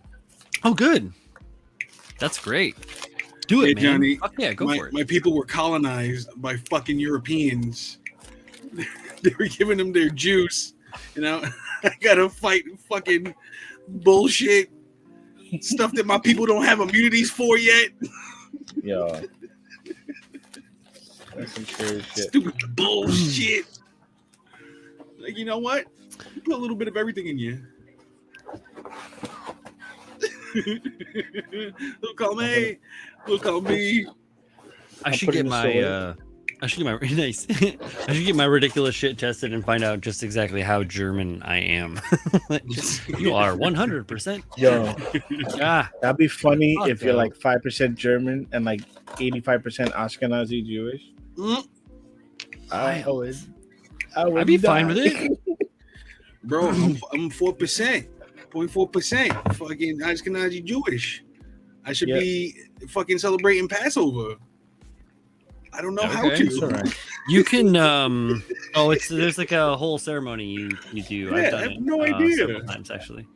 Oh, good. That's great. Do it, Hey, man. Johnny, Fuck yeah, go for it. My people were colonized by fucking Europeans. They were giving them their juice. I gotta fight fucking bullshit stuff that my people don't have immunities for yet. Yeah. That's some serious shit. Stupid bullshit. Like, you know what? You put a little bit of everything in you. Look on me. Look on me. I I'm should putting get this my away. I should get my nice. I should get my ridiculous shit tested and find out just exactly how German I am. You are 100%. Yo, Ah, that'd be funny fuck if you're no. like 5% German and like 85% Ashkenazi Jewish. Mm, I would. I'd be fine with it. bro, I'm 4%. 0.4% fucking Ashkenazi Jewish. I should Yep. be fucking celebrating Passover. I don't know how Okay. It's all to. right. You can oh, there's like a whole ceremony you do. Yeah, I've done I have it no idea. several times actually.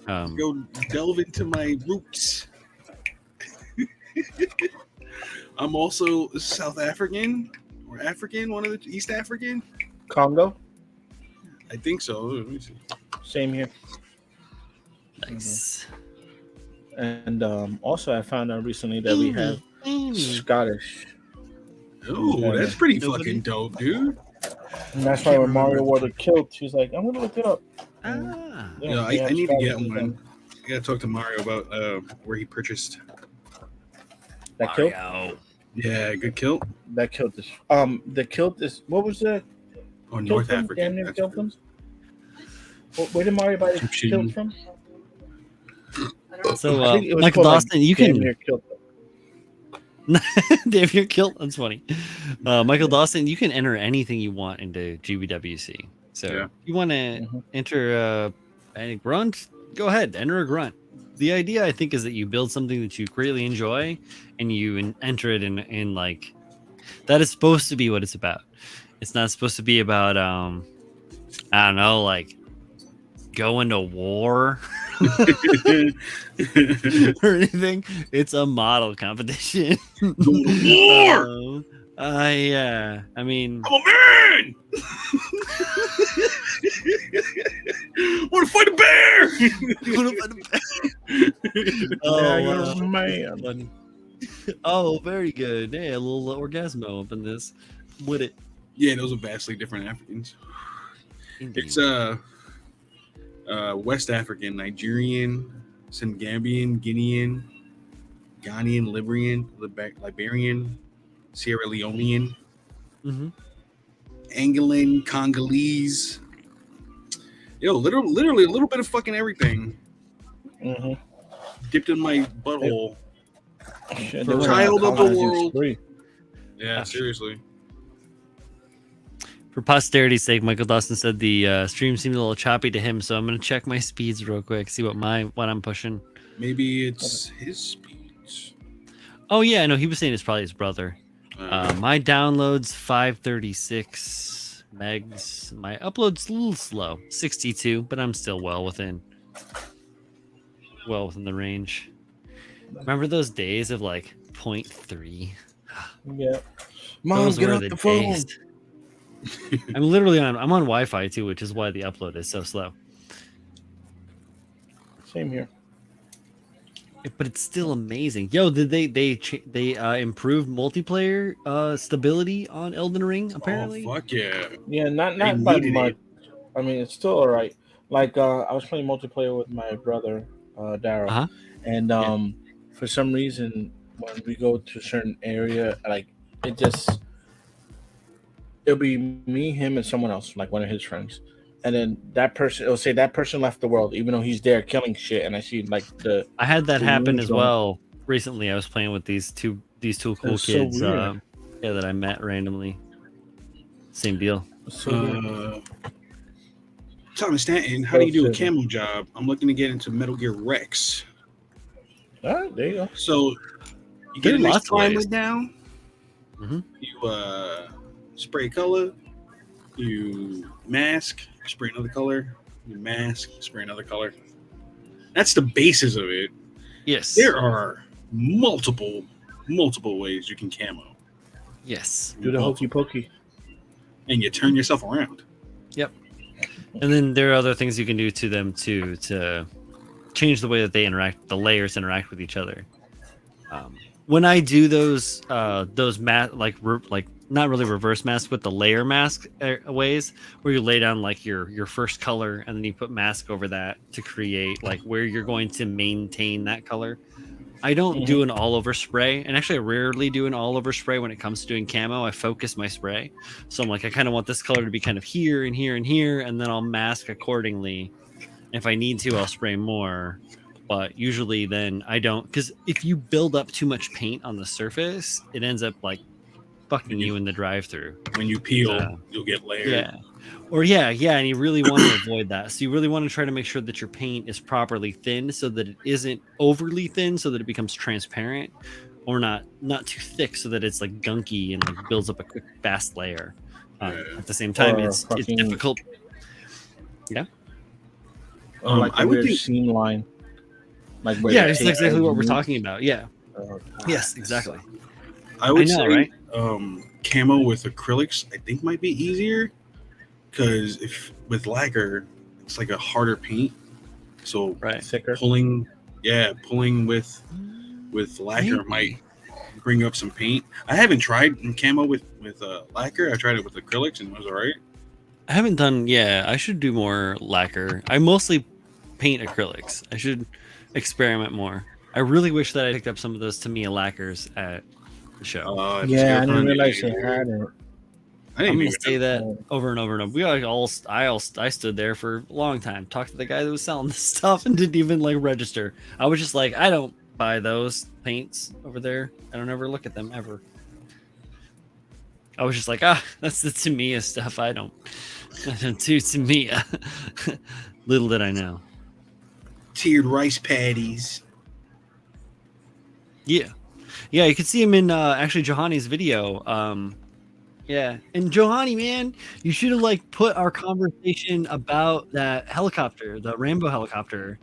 Go delve into my roots. I'm also South African or African, one of the East African. Congo, I think so. Let me see. same here. Nice. And also, I found out recently that we have Scottish. Oh, that's pretty Nobody? fucking dope, dude. And that's why when Mario wore the kilt, she's like, I'm going to look it up. Ah. Yeah, we I have need to get Scottish one. I gotta talk to Mario about where he purchased. That kilt? Mario. Yeah, good kilt. That kilt is. The kilt is. What was the Oh, kilt North from? Damn African. near That's kilt good. from? Where did Mario buy the Egyptian. kilt from? I don't So I think it was Michael called, Dawson, you Damn can near kilt. damn your kilt. That's funny. Michael Dawson, you can enter anything you want into GBWC. So Yeah. you want to Mhm. enter a grunt? Go ahead, enter a grunt. The idea, I think, is that you build something that you greatly enjoy, and you enter it in like that is supposed to be what it's about. It's not supposed to be about I don't know, like going to war or anything. It's a model competition. Go to war! I mean, I'm a man. Want to fight a bear? oh, Yeah, wow. you're a man. Funny. Oh, very good. Hey, a little orgasmo up in this. With it. Yeah, those are vastly different Africans. Indeed. It's West African, Nigerian, Senegambia, Guinean, Ghanaian, Liberian, Sierra Leonean, Mhm. Angolan, Congolese. Yo, literally a little bit of fucking everything Mm-hmm. dipped in my butthole. Shit, For they went on a child of the colonizing world. spree. Yeah, seriously. For posterity's sake, Michael Dawson said the stream seemed a little choppy to him, so I'm gonna check my speeds real quick, see what I'm pushing. Maybe it's his speeds. Oh yeah, no, he was saying it's probably his brother. My download's 536 megs. My upload's a little slow, 62, but I'm still well within the range. Remember those days of like 0.3? Yeah. Mom, Those get were off the phone. days. I'm literally I'm on Wi-Fi too, which is why the upload is so slow. Same here. But it's still amazing. Yo, did they improve multiplayer stability on Elden Ring? Apparently. Oh, fuck yeah. Yeah, not They by needed much. it. I mean, it's still all right. Like I was playing multiplayer with my brother, Daryl, Uh-huh. and for some reason, when we go to a certain area, like it'll be me, him, and someone else, like one of his friends, and then that person, it'll say that person left the world, even though he's there killing shit, and I see like I had that the happen moon's as going. well recently. I was playing with these two cool That's so kids. weird. Yeah, that I met randomly. Same deal. So Thomas Stanton, how do you do a camo job? I'm looking to get into Metal Gear Rex. all right, there you go. So you There get are a nice lots of primer ways. down. Mhm. You spray color. You mask. Spray another color. You mask. Spray another color. That's the basis of it. Yes. There are multiple ways you can camo, Yes. Do the hokey pokey. and you turn yourself around. And then there are other things you can do to them to change the way that they interact, the layers interact with each other. When I do those like not really reverse mask, but the layer mask ways where you lay down like your first color and then you put mask over that to create like where you're going to maintain that color. I don't do an all over spray, and actually I rarely do an all over spray when it comes to doing camo. I focus my spray. So I'm like, I kind of want this color to be kind of here and here and here, and then I'll mask accordingly. If I need to, I'll spray more. But usually then I don't, because if you build up too much paint on the surface, it ends up like fucking you in the drive-through. When you peel, you'll get layered. Yeah. Or and you really want to avoid that. So you really want to try to make sure that your paint is properly thin so that it isn't overly thin so that it becomes transparent, or not too thick so that it's like gunky and like builds up a quick fast layer. At the same time, it's difficult. Yeah. Like I would think seam line. Like it's exactly what we're talking about. Yeah. Yes, exactly. I would say right? Camo with acrylics I think might be easier, because if with lacquer it's like a harder paint, so thicker. pulling with lacquer might bring up some paint. I haven't tried camo with lacquer. I tried it with acrylics and it was all right. I haven't done. I should do more lacquer. I mostly paint acrylics. I should experiment more. I really wish that I picked up some of those Tamiya lacquers at the show. I didn't realize they had it. I'm gonna say that over and over and over. I stood there for a long time, talked to the guy that was selling the stuff, and didn't even like register. I was just like, I don't buy those paints over there. I don't ever look at them ever. I was just like, that's the Tamiya stuff. I don't do Tamiya. Little did I know. Tiered rice patties. Yeah, you could see him in actually Johanny's video. And Johanny, man, you should have like put our conversation about that helicopter, the Rambo helicopter,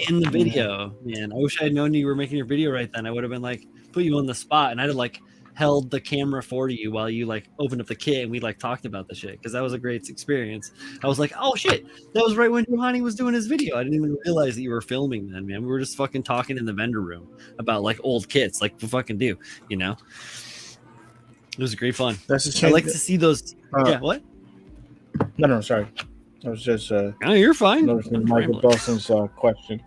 in the video. Man, I wish I had known you were making your video right then. I would have been like put you on the spot, and I'd have like held the camera for you while you like opened up the kit and we like talked about the shit, because that was a great experience. I was like, oh shit, that was right when Johanny was doing his video. I didn't even realize that you were filming then, man. We were just fucking talking in the vendor room about like old kits, like we fucking do, you know. It was great fun. I like to see those. What? No, sorry. I was just. Oh, you're fine. Noticing Michael Dawson's question.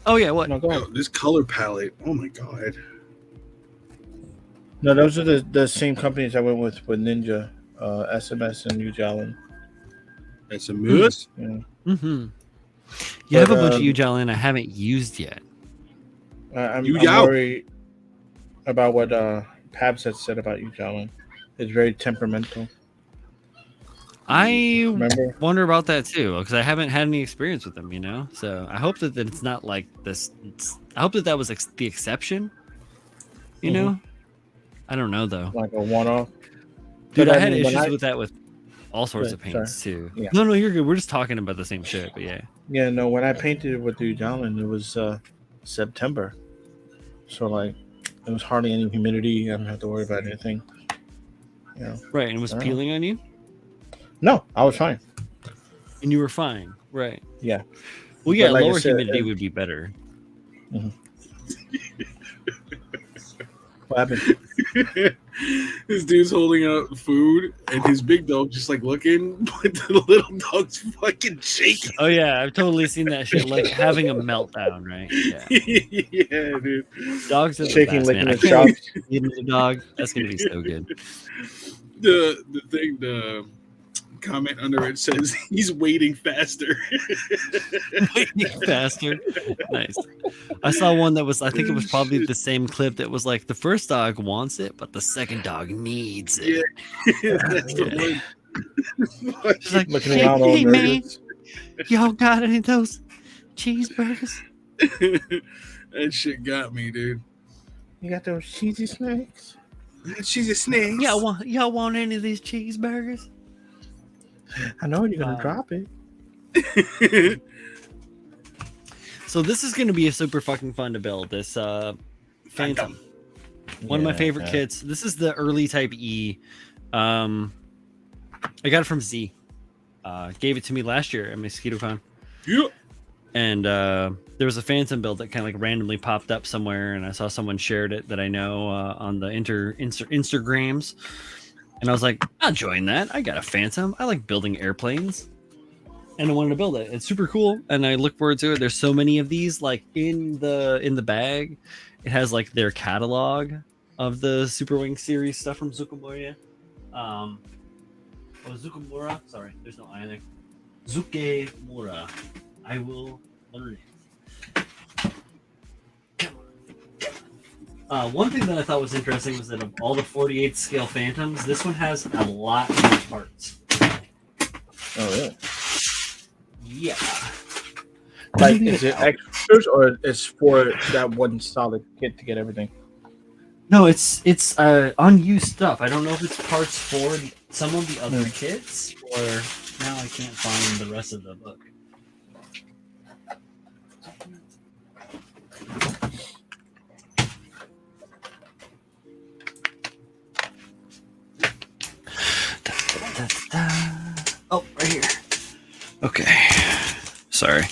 Oh yeah, what? No, go ahead. This color palette. Oh my god. No, those are the same companies I went with Ninja, SMS, and New Jalen. SMS. Yeah. Mm-hmm. You have a bunch of Ujalen I haven't used yet. I'm worried about what Pabs had said about Ujalen. It's very temperamental. I wonder about that too, because I haven't had any experience with them, you know. So I hope that it's not like this. I hope that was the exception. You know. I don't know though. Like a one-off. Dude, I had issues with that with all sorts of paints too. Yeah. No, you're good. We're just talking about the same shit, but yeah. Yeah, no, when I painted it with the Ujalen, it was September. So like there was hardly any humidity. I didn't have to worry about anything. Yeah. Right, and it was peeling on you? No, I was fine. And you were fine. Right. Yeah. Well, yeah, like lower humidity would be better. Mm-hmm. What happened? This dude's holding out food, and his big dog just like looking, but the little dog's fucking shaking. Oh yeah, I've totally seen that shit, like having a meltdown, right? Yeah, yeah, dude. Dogs are shaking, the best, licking man. his chops. Eating the dog, that's gonna be so good. The comment under it says he's waiting faster. Waiting faster. Nice. I saw one that was, I think it was probably the same clip that was like, the first dog wants it, but the second dog needs it. Yeah. That's the one. She's like, looking hey, around all hey man, nervous. y'all got any of those cheeseburgers? That shit got me, dude. You got those cheesy snacks? Cheesy snacks. Y'all want any of these cheeseburgers? I know you're gonna drop it. So this is gonna be a super fucking fun to build. This Phantom. One of my favorite kits. This is the early Type E. I got it from Z. Gave it to me last year at MosquitoCon. Yeah. And there was a Phantom build that kind of like randomly popped up somewhere, and I saw someone shared it that I know on the Instagrams, and I was like, I'll join that. I got a Phantom. I like building airplanes, and I wanted to build it. It's super cool, and I look forward to it. There's so many of these like in the bag. It has like their catalog of the Super Wing series stuff from Zucamura. Zucamura. Sorry, there's no I in there. Zukemura. I will learn it. One thing that I thought was interesting was that of all the 48 scale Phantoms, this one has a lot more parts. Oh, really? Yeah. Like, is it extras or is for that one solid kit to get everything? No, it's unused stuff. I don't know if it's parts for some of the other kits, or now I can't find the rest of the book. Oh, right here. Okay. Sorry.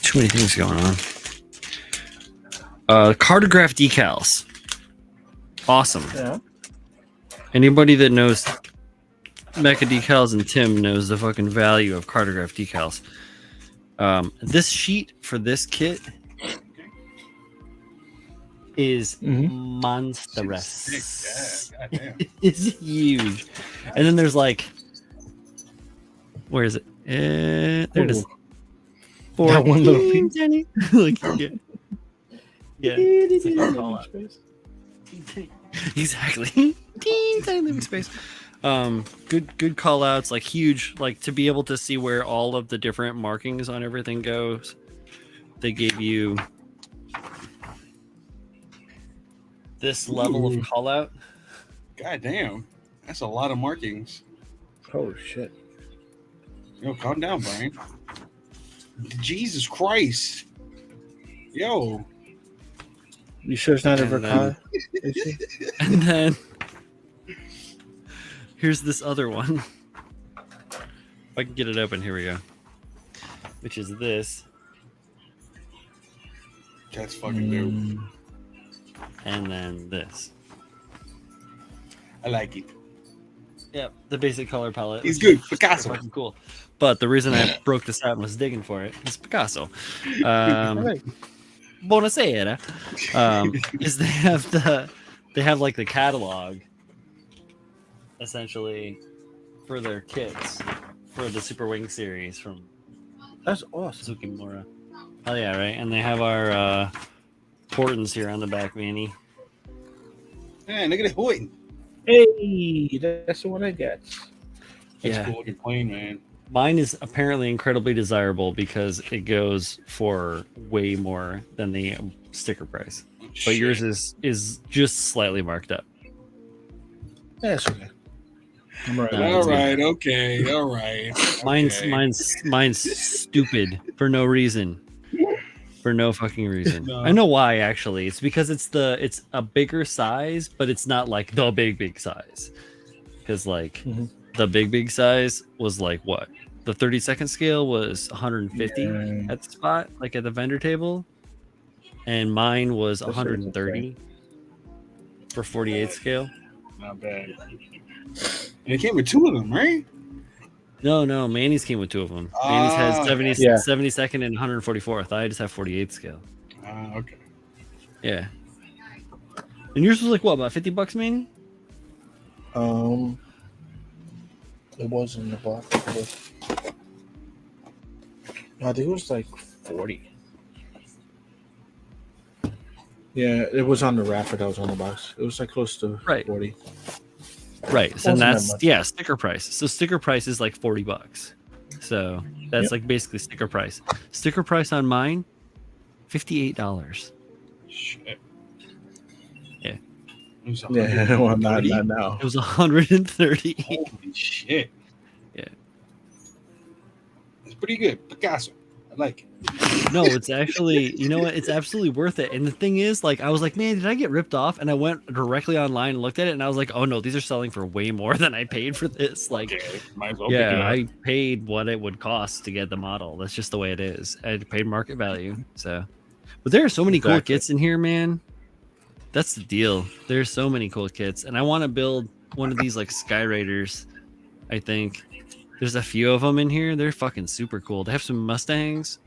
Too many things going on. Cartograph decals. Awesome. Yeah. Anybody that knows Mecha decals and Tim knows the fucking value of cartograph decals. This sheet for this kit is monstrous. Yeah, goddamn. It's huge. And then there's like, where is it? There it is. That one little piece. Like, yeah. It's like a call out. Exactly. Tiny living space. Good call outs, like huge, like to be able to see where all of the different markings on everything goes. They gave you this level of call out. God damn. That's a lot of markings. Oh shit. Yo, calm down, Brian. Jesus Christ. Yo. You sure it's not a And Verkai? And then here's this other one. If I can get it open, here we go. Which is this. That's fucking dope. And then this. I like it. Yeah, the basic color palette. He's which is good. Picasso. fucking cool. But the reason I broke this out and was digging for it is Picasso. Buonasera. Is they have like the catalog essentially for their kits for the Super Wing series from That's awesome. Tsukimura. Oh yeah, right. And they have our portents here on the back, Manny. Man, look at it hoiting. Hey, that's the one I got. That's Yeah. cool looking plane, man. Mine is apparently incredibly desirable because it goes for way more than the sticker price. But yours is just slightly marked up. That's okay. I'm right. No, All it's good. right, okay, all right. Okay. Mine's stupid for no reason. For no fucking reason. No. I know why actually. It's because it's a bigger size, but it's not like the big size. Because like the big size was like what? The 32nd scale was 150 at the spot, like at the vendor table. And mine was 130 for 48 scale. Not bad. And it came with two of them, right? No, Manny's came with two of them. Manny's has 70, Yeah. 72nd and 144th. I just have 48 scale. Okay. Yeah. And yours was like what, about $50, Manny? It was in the box. I think it was like 40. Yeah, it was on the wrapper that was on the box. It was like close to Right. 40. Right. So Wasn't that that's much. sticker price. So sticker price is like $40. So that's Yep. like basically sticker price. Sticker price on mine, $58. Shit. Yeah. It was Yeah, well, not 130? now. It was 130. Holy shit. Yeah. It's pretty good. Picasso. I like it. No, it's actually, you know what? It's absolutely worth it. And the thing is, like, I was like, man, did I get ripped off? And I went directly online and looked at it, and I was like, oh no, these are selling for way more than I paid for this. Like, Okay, might as well pick it yeah, up. I paid what it would cost to get the model. That's just the way it is. I paid market value. So, but there are so many cool Exactly. kits in here, man. That's the deal. There's so many cool kits, and I want to build one of these like Sky Raiders. I think there's a few of them in here. They're fucking super cool. They have some Mustangs,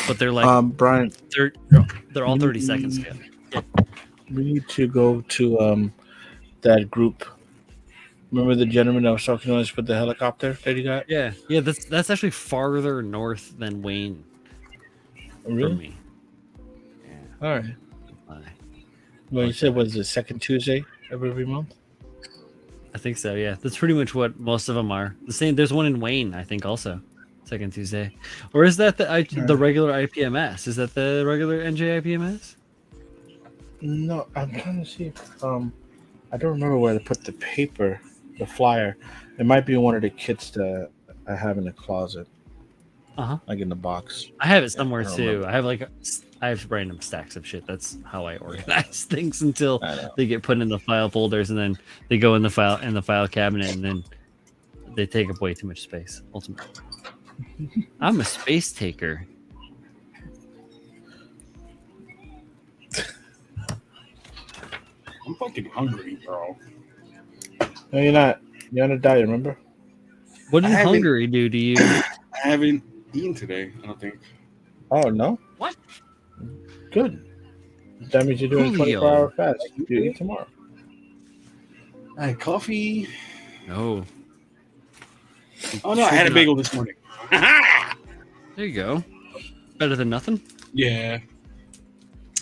but they're like Brian, they're all 30-second scale. we need to go to that group. Remember the gentleman I was talking to us with the helicopter that he got? Yeah. That's actually farther north than Wayne for Really? me. All right. Uh, Well, you said was the second Tuesday of every month? I think so. Yeah, that's pretty much what most of them are. The same. There's one in Wayne, I think, also second Tuesday. Or is that the regular IPMS? Is that the regular NJ IPMS? No, I'm trying to see if I don't remember where to put the paper, the flyer. It might be one of the kits that I have in the closet, Uh-huh. like in the box. I have it somewhere I don't too. remember. I have random stacks of shit. That's how I organize things until I know. they get put in the file folders, and then they go in the file cabinet, and then they take up way too much space. Ultimately, I'm a space taker. I'm fucking hungry, bro. No, you're not. You're on a diet, remember? What I did haven't- Hungary do to you? I haven't eaten today. I don't think. Oh, no? What? Good. That means you're doing a Julio. 24-hour fast. You eat tomorrow. I had coffee. No. Oh no, I had a bagel this morning. There you go. Better than nothing. Yeah,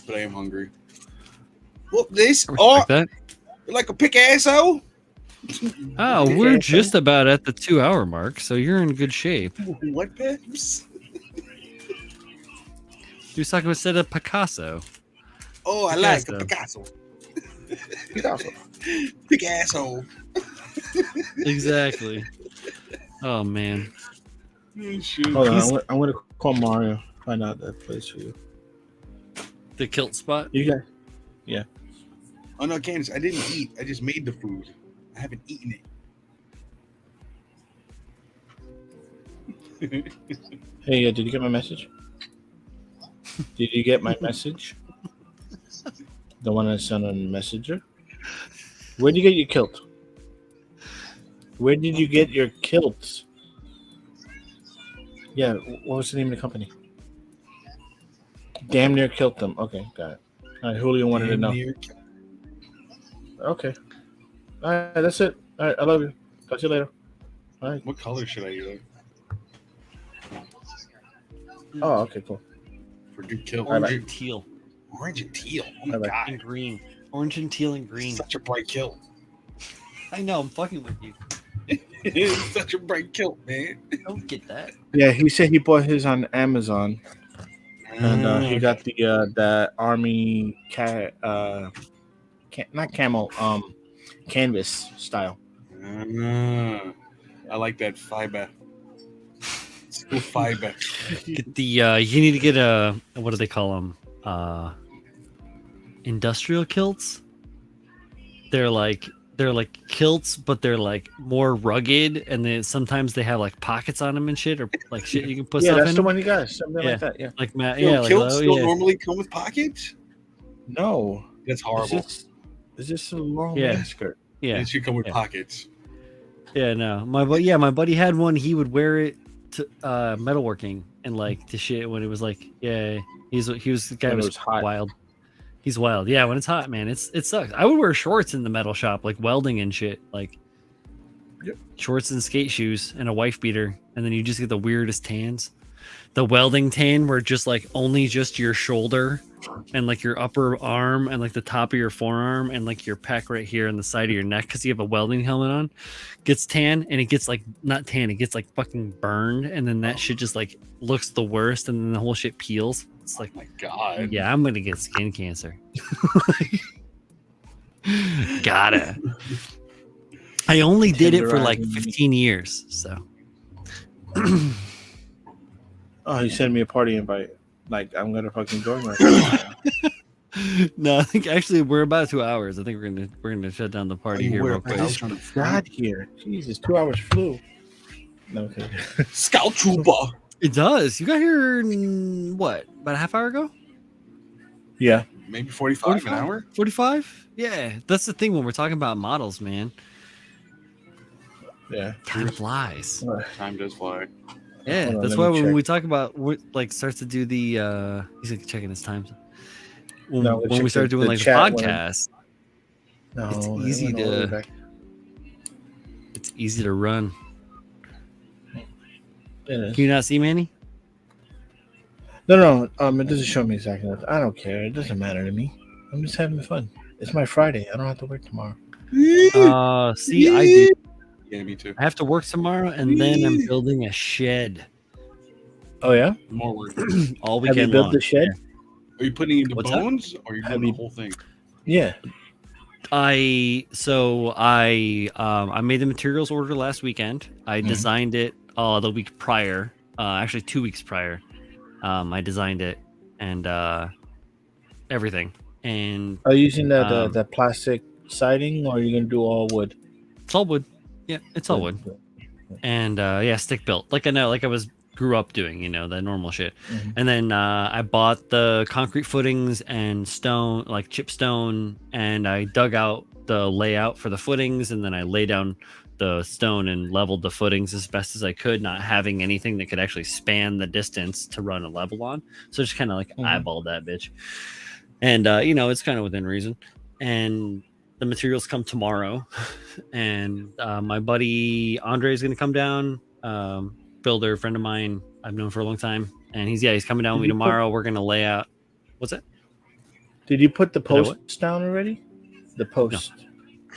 but I am hungry. Whoop this! I Oh, respect that. you're like a pick asshole. Oh, we're just about at the 2-hour mark, so you're in good shape. What, Peps? You was talking about instead of Picasso. Oh, I like a Picasso. Picasso. Pick asshole. Exactly. Oh man. Hold on. I'm going to call Mario. Find out that place for you. The kilt spot. You guys. Oh no, Candace, I didn't eat. I just made the food. I haven't eaten it. Hey, did you get my message? Did you get my message? The one I sent on Messenger? Where'd you get your kilt? Where did you get your kilts? Yeah, what was the name of the company? Damn near kilt them. Okay, got it. All right, Julio wanted to know. Okay. All right, that's it. All right, I love you. Talk to you later. All right. What color should I use Oh, okay, cool. for good kill? Bye-bye. Orange and teal. Orange and teal. Oh my Bye-bye. god, And green. Orange and teal and green. such a bright kill. I know, I'm fucking with you. It's such a bright kilt, man. I don't get that. Yeah, he said he bought his on Amazon, and he got the army not camel, canvas style. I like that fiber. It's cool fiber. Get the you need to get a, what do they call them? Industrial kilts. They're like kilts, but they're like more rugged, and then sometimes they have like pockets on them and shit, or like shit you can put Yeah, stuff that's in the them. one you got. Something Yeah. like that. Yeah. Like Matt, Yo, yeah, like kilts oh, still yeah. normally come with pockets? No, That's horrible. It's just a long Yeah. man skirt. Yeah, It should come with Yeah. pockets. yeah, no, my buddy had one. He would wear it to metalworking and like to shit when it was like, yeah, he was the guy When who it was was hot. wild. He's wild. Yeah, when it's hot, man, it sucks. I would wear shorts in the metal shop, like welding and shit, like shorts and skate shoes and a wife beater, and then you just get the weirdest tans. The welding tan where just like only just your shoulder and like your upper arm and like the top of your forearm and like your pec right here on the side of your neck because you have a welding helmet on gets tan, and it gets like not tan, it gets like fucking burned, and then that shit just like looks the worst, and then the whole shit peels. It's like, Oh my god. yeah, I'm gonna get skin cancer. Gotta. I only did it for like Tenderizing. 15 years, so Oh, he sent me a party invite. Like I'm gonna fucking join right now. No, I think actually we're about 2 hours. I think we're gonna shut down the party here real quick. God here, Jesus, 2 hours flew. No, okay. Scout Trooper. It does. You got here in, what, about a half hour ago? Yeah. Maybe 45 an hour. 45? Yeah, that's the thing when we're talking about models, man. Yeah. Time flies. Time does fly. Yeah, Hold on, that's let why me when check. we talk about like starts to do the he's like checking his times. When, No, when we check start doing the like the chat when podcast, No, it's it easy went all the way to back. it's easy to run. It is. Can you not see Manny? No. It doesn't show me exactly what. I don't care. It doesn't matter to me. I'm just having fun. It's my Friday. I don't have to work tomorrow. See, I do. Yeah, me too. I have to work tomorrow, and then I'm building a shed Oh yeah. More work. all Have you weekend built long. the shed? Are you putting in the What's that? bones, or are you Have doing the you- whole thing? Yeah. I made the materials order last weekend. I Mhm. designed it the week prior, actually 2 weeks prior. I designed it and everything, and Are you using that Um, that plastic siding, or are you gonna do all wood? it's all wood. Yeah, it's all wood. And yeah, stick built, like I was grew up doing, the normal shit. Mhm. And then I bought the concrete footings and stone, like chip stone, and I dug out the layout for the footings, and then I lay down the stone and leveled the footings as best as I could, not having anything that could actually span the distance to run a level on. So just kind of like Mhm. eyeballed that bitch. And it's kind of within reason. And the materials come tomorrow, and my buddy Andre is going to come down. Builder, friend of mine, I've known for a long time, and he's coming down with me Did you put- tomorrow. We're going to lay out. What's that? Did you put the Did I what? posts down already? The post,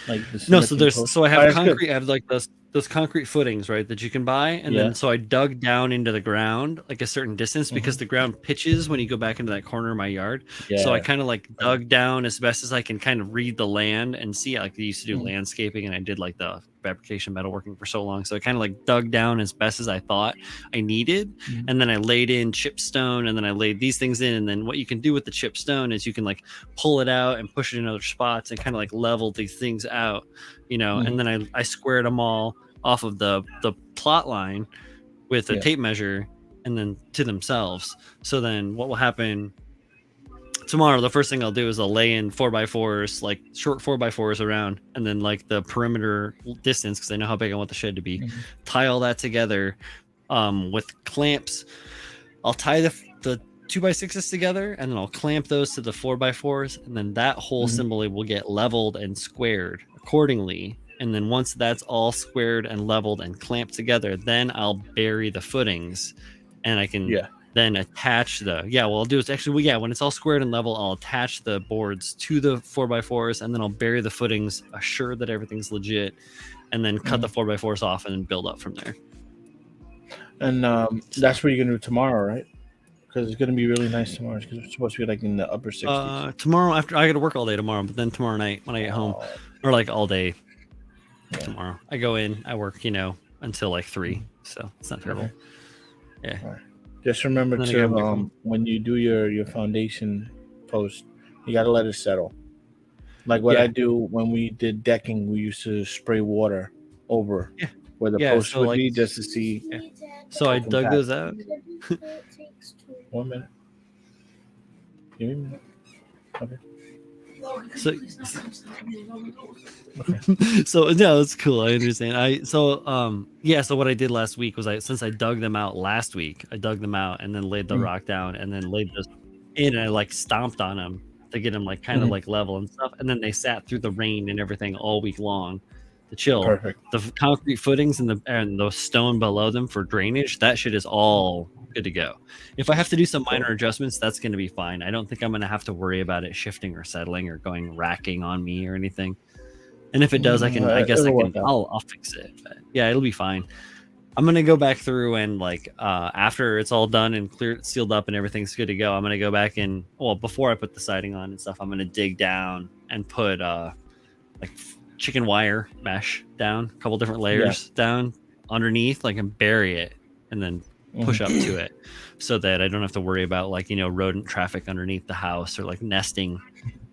like the No, so cementing there's post? so I Oh, have that's good. concrete. I have like those concrete footings, right, that you can buy, and Yeah. then so I dug down into the ground like a certain distance because the ground pitches when you go back into that corner of my yard. Yeah. So I kind of like dug down as best as I can, kind of read the land and see. Like I used to do Mhm. landscaping, and I did like the fabrication metalworking for so long. So I kind of like dug down as best as I thought I needed, Mhm. and then I laid in chip stone, and then I laid these things in. And then what you can do with the chip stone is you can like pull it out and push it in other spots and kind of like level these things out, Mhm. And then I squared them all off of the plot line with a Yeah. tape measure and then to themselves. So then what will happen tomorrow, the first thing I'll do is I'll lay in 4x4s, like short 4x4s around, and then like the perimeter distance, because I know how big I want the shed to be. Mhm. Tie all that together with clamps. I'll tie the 2x6s together, and then I'll clamp those to the 4x4s, and then that whole Mhm. assembly will get leveled and squared accordingly. And then once that's all squared and leveled and clamped together, then I'll bury the footings, and I can Yeah. then attach what I'll do is actually, when it's all squared and level, I'll attach the boards to the 4x4s, and then I'll bury the footings, assure that everything's legit, and then cut the 4x4s off and then build up from there. And that's what you're gonna do tomorrow, right? Because it's gonna be really nice tomorrow. Because it's supposed to be like in the upper 60s. Tomorrow, after I got to work all day tomorrow, but then tomorrow night when I get home, Oh, or like all day Yeah. tomorrow, I go in, I work, until like 3, so it's not terrible. Okay. Just remember Then I gotta to back home. when you do your foundation post, you gotta let it settle. Like what Yeah. I do when we did decking, we used to spray water over Yeah. where the Yeah, post so, would like- be, just to see. Yeah. So I dug those out. 1 minute. Give me a minute. So, so no, it's cool. I understand. So what I did last week was since I dug them out last week, I dug them out and then laid the rock down and then laid those in, and I like stomped on them to get them like kind of like level and stuff. And then they sat through the rain and everything all week long to chill. Perfect. The concrete footings and the stone below them for drainage, that shit is all good to go. If I have to do some minor adjustments, that's going to be fine. I don't think I'm going to have to worry about it shifting or settling or going racking on me or anything. And if it does, I'll fix it. But yeah, it'll be fine. I'm going to go back through and after it's all done and cleared, sealed up and everything's good to go, I'm going to go back and, before I put the siding on and stuff, I'm going to dig down and put chicken wire mesh down, a couple different layers down underneath, and bury it, and then push up to it, so that I don't have to worry about like rodent traffic underneath the house or like nesting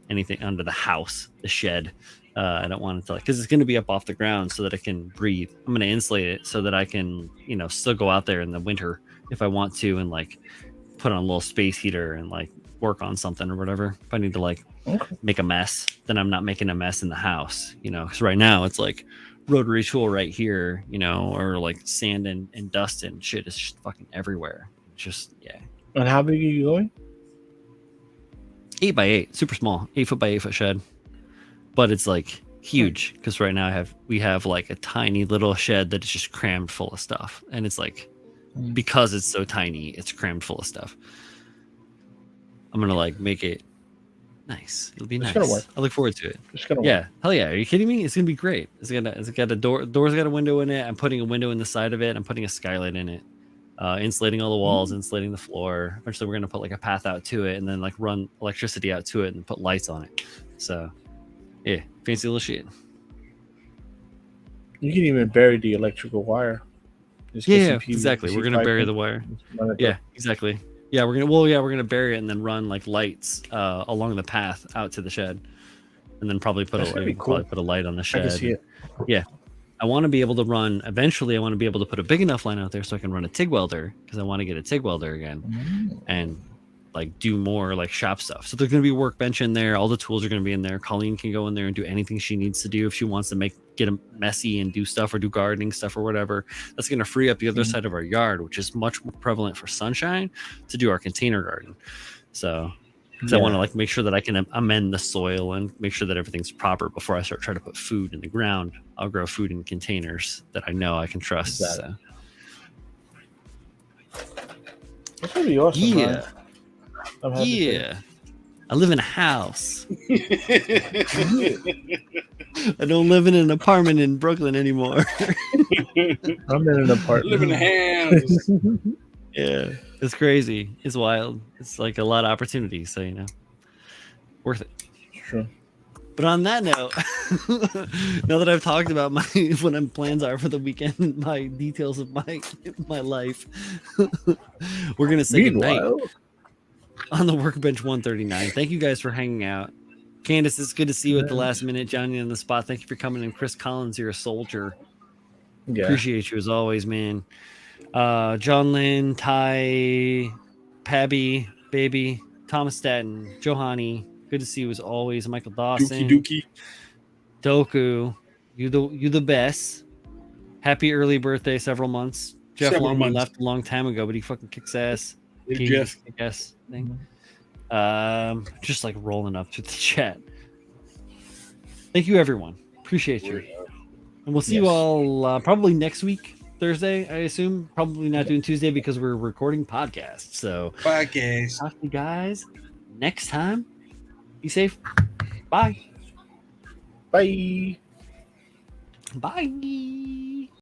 anything under the house, the shed. I don't want it to because it's going to be up off the ground so that it can breathe. I'm going to insulate it so that I can still go out there in the winter if I want to and like put on a little space heater and like work on something or whatever. If I need to like make a mess, then I'm not making a mess in the house, because right now it's like rotary tool right here, or like sand and dust and shit is just fucking everywhere. Just And how big are you going? 8x8, super small, 8 foot by 8 foot shed, but it's like huge because right now we have like a tiny little shed that is just crammed full of stuff, and it's like because it's so tiny, it's crammed full of stuff. I'm gonna like make it nice. It'll be It's nice. gonna work. I look forward to it. It's gonna Yeah, work. hell yeah! Are you kidding me? It's gonna be great. It's got a door's got a window in it. I'm putting a window in the side of it. I'm putting a skylight in it. Insulating all the walls, insulating the floor. Eventually, we're gonna put like a path out to it, and then like run electricity out to it, and put lights on it. So, yeah, fancy little shit. You can even bury the electrical wire. Just get Yeah, some PVC exactly. We're gonna bury the wire. run it Yeah, exactly. Yeah, we're gonna bury it and then run like lights along the path out to the shed, and then probably put That's gonna be cool. probably put a light on the I shed. can see it. Yeah, I want to be able to run. Eventually, I want to be able to put a big enough line out there so I can run a TIG welder because I want to get a TIG welder again and like do more like shop stuff. So there's gonna be a workbench in there. All the tools are gonna be in there. Colleen can go in there and do anything she needs to do if she wants to get them messy and do stuff or do gardening stuff or whatever. That's gonna free up the other side of our yard, which is much more prevalent for sunshine, to do our container garden. So I want to like make sure that I can amend the soil and make sure that everything's proper before I start trying to put food in the ground. I'll grow food in containers that I know I can trust. Exactly. So That's pretty awesome. yeah. Man. I'm happy for you. Yeah. I live in a house. I don't live in an apartment in Brooklyn anymore. I'm in an apartment. Live in the house. Yeah. It's crazy. It's wild. It's like a lot of opportunity. So, worth it. Sure. But on that note, now that I've talked about what my plans are for the weekend, my details of my life, we're going to say goodnight on the Workbench 139. Thank you guys for hanging out. Candace, it's good to see you at the last minute. Johnny on the spot. Thank you for coming in. Chris Collins, you're a soldier. Yeah. Appreciate you as always, man. John Lynn, Ty, Pabby, Baby, Thomas Staten, Johanny. Good to see you as always. Michael Dawson. Dookie. Doku. You the best. Happy early birthday, several months. Jeff Several Longman months. left a long time ago, but he fucking kicks ass. Hey, Jeff. I guess thing. Just like rolling up to the chat. Thank you, everyone. Appreciate you. And we'll see you all probably next week, Thursday, I assume. Probably not doing Tuesday because we're recording podcasts. So Podcast. talk to you guys next time. Be safe. Bye. Bye. Bye.